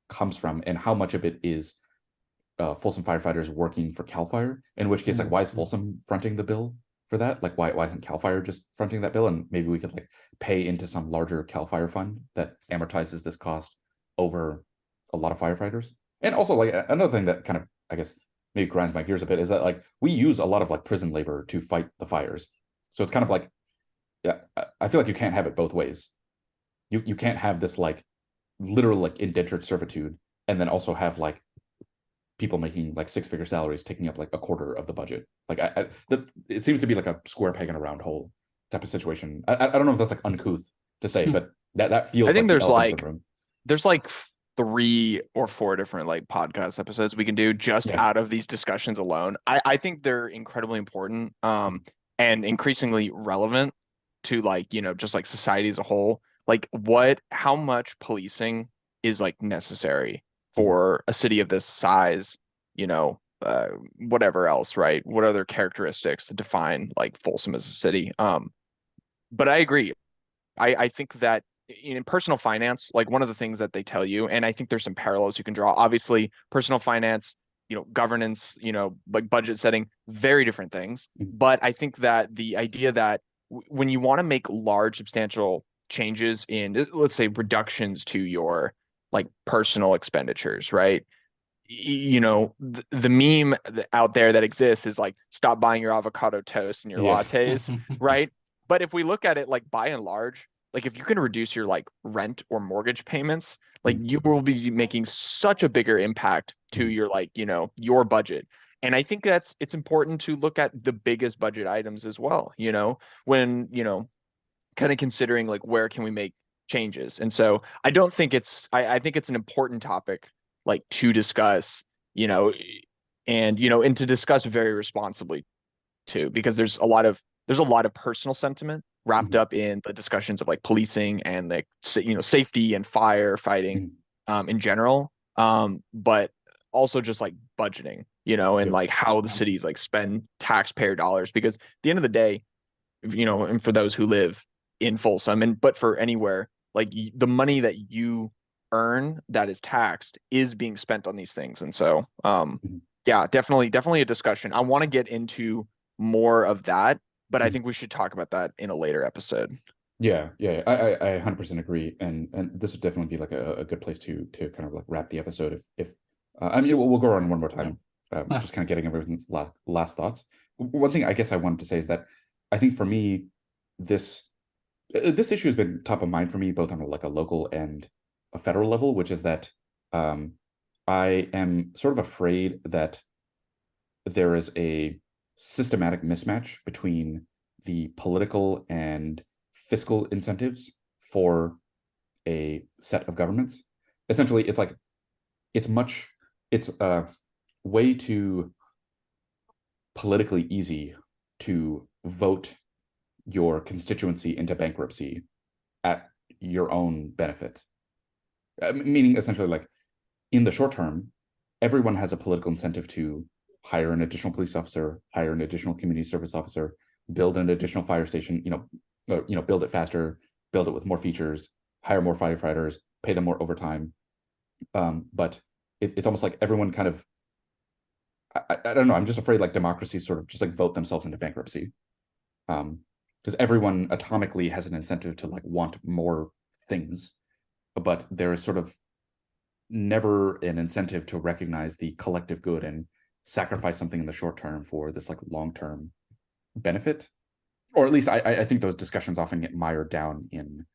[SPEAKER 2] comes from, and how much of it is Folsom firefighters working for CAL FIRE. In which case, like, why is Folsom fronting the bill for that? Like, why isn't CAL FIRE just fronting that bill? And maybe we could like pay into some larger CAL FIRE fund that amortizes this cost over a lot of firefighters. And also, like, another thing that kind of, I guess, maybe grinds my gears a bit is that like we use a lot of like prison labor to fight the fires. So it's kind of like, yeah, I feel like you can't have it both ways. You can't have this like literal like indentured servitude and then also have like people making like six-figure salaries taking up like a quarter of the budget. Like it seems to be like a square peg in a round hole type of situation. I don't know if that's like uncouth to say, but that feels.
[SPEAKER 3] I think
[SPEAKER 2] like
[SPEAKER 3] there's like 3 or 4 different like podcast episodes we can do just out of these discussions alone. I think they're incredibly important and increasingly relevant to like, just like society as a whole. Like how much policing is like necessary for a city of this size, whatever else, right? What other characteristics that define like Folsom as a city? But I agree. I think that in personal finance, like one of the things that they tell you, and I think there's some parallels you can draw. Obviously, personal finance, governance, like budget setting, very different things. But I think that the idea that when you want to make large, substantial changes in, let's say, reductions to your like personal expenditures, right? The meme out there that exists is like, stop buying your avocado toast and your lattes, right? But if we look at it like by and large, like if you can reduce your like rent or mortgage payments, like you will be making such a bigger impact to your like, your budget. And I think it's important to look at the biggest budget items as well, when, kind of considering like where can we make changes. And so I don't think I think it's an important topic like to discuss, and to discuss very responsibly too, because there's a lot of personal sentiment wrapped up in the discussions of like policing and like safety and firefighting in general, but also just like budgeting, and
[SPEAKER 2] Yeah.
[SPEAKER 3] like how the cities like spend taxpayer dollars, because at the end of the day, and for those who live in Folsom but for anywhere, like the money that you earn that is taxed is being spent on these things. And so yeah, definitely a discussion. I want to get into more of that, but I think we should talk about that in a later episode.
[SPEAKER 2] Yeah, I 100% agree, and this would definitely be like a good place to kind of like wrap the episode. If I mean, we'll go on one more time, just kind of getting everyone's last thoughts. One thing I guess I wanted to say is that I think for me, this issue has been top of mind for me both on like a local and a federal level, which is that I am sort of afraid that there is a systematic mismatch between the political and fiscal incentives for a set of governments. Essentially, it's like it's way too politically easy to vote your constituency into bankruptcy at your own benefit. Meaning essentially like in the short term, everyone has a political incentive to hire an additional police officer, hire an additional community service officer, build an additional fire station, build it faster, build it with more features, hire more firefighters, pay them more overtime. But it's almost like everyone kind of, I don't know, I'm just afraid like democracies sort of just like vote themselves into bankruptcy. Because everyone atomically has an incentive to like want more things, but there is sort of never an incentive to recognize the collective good and sacrifice something in the short term for this like long-term benefit. Or at least I think those discussions often get mired down in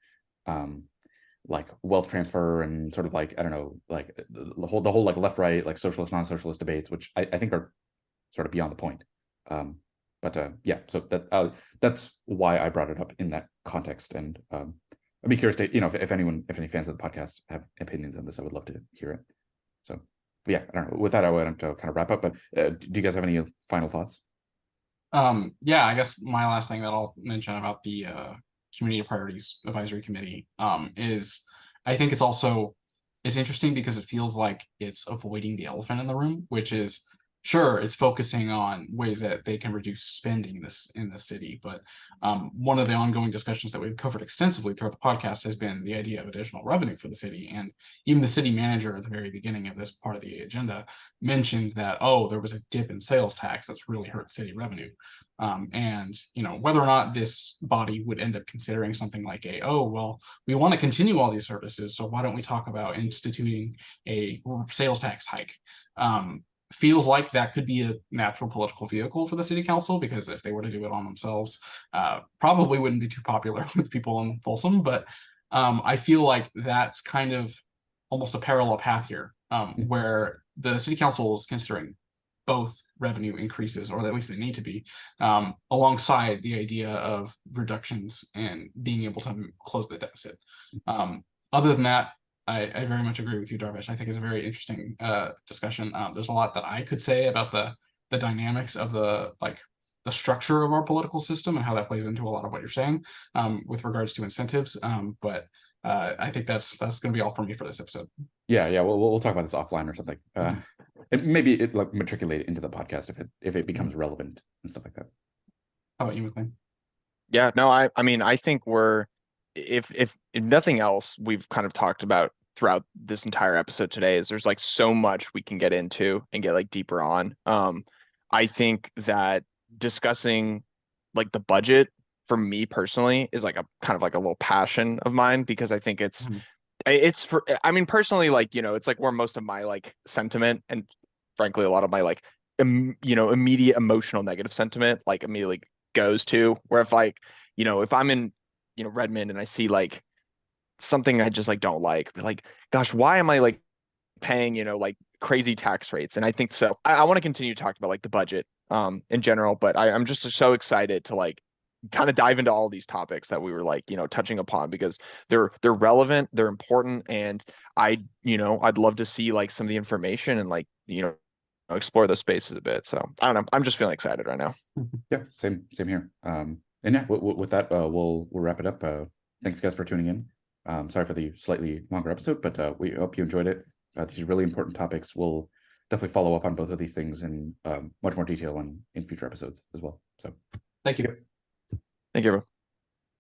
[SPEAKER 2] like wealth transfer and sort of like, I don't know, like the whole like left right like socialist non-socialist debates, which I think are sort of beyond the point. But yeah, so that's why I brought it up in that context. And I'd be curious to, if any fans of the podcast have opinions on this, I would love to hear it. So yeah, I don't know. With that, I want to kind of wrap up, but do you guys have any final thoughts?
[SPEAKER 1] Yeah, I guess my last thing that I'll mention about the Community Priorities Advisory Committee is I think it's interesting because it feels like it's avoiding the elephant in the room, which is sure it's focusing on ways that they can reduce spending in the city, but one of the ongoing discussions that we've covered extensively throughout the podcast has been the idea of additional revenue for the city. And even the city manager at the very beginning of this part of the agenda mentioned that, oh, there was a dip in sales tax that's really hurt city revenue. And whether or not this body would end up considering something like we want to continue all these services, so why don't we talk about instituting a sales tax hike? Feels like that could be a natural political vehicle for the city council, because if they were to do it on themselves, probably wouldn't be too popular with people in Folsom. But I feel like that's kind of almost a parallel path here, where the city council is considering both revenue increases, or at least they need to be, alongside the idea of reductions and being able to close the deficit. Other than that, I very much agree with you, Darvish. I think it's a very interesting discussion. There's a lot that I could say about the dynamics of the structure of our political system and how that plays into a lot of what you're saying with regards to incentives. But I think that's going to be all for me for this episode.
[SPEAKER 2] Yeah. We'll talk about this offline or something. Maybe it like matriculate it into the podcast if it becomes relevant and stuff like that.
[SPEAKER 1] How about you, McLean?
[SPEAKER 3] Yeah, no, I mean, I think if nothing else, we've kind of talked about throughout this entire episode today is there's like so much we can get into and get like deeper on. I think that discussing like the budget for me personally is like a kind of like a little passion of mine, because I think it's I mean, personally, like, it's like where most of my like sentiment and frankly, a lot of my like, immediate emotional negative sentiment, like immediately goes to where if I'm in, Redmond and I see like something I just like don't like, but like, gosh, why am I like paying, like crazy tax rates? And I think so. I want to continue to talk about like the budget in general, but I'm just so excited to like kind of dive into all these topics that we were like, touching upon, because they're relevant, they're important, and I'd love to see like some of the information and like, explore those spaces a bit. So I don't know. I'm just feeling excited right now.
[SPEAKER 2] Yeah, same here. And yeah, with that, we'll wrap it up. Thanks guys for tuning in. Sorry for the slightly longer episode, but we hope you enjoyed it. These are really important topics. We'll definitely follow up on both of these things in much more detail in future episodes as well. So
[SPEAKER 1] Thank you.
[SPEAKER 3] Thank you, everyone.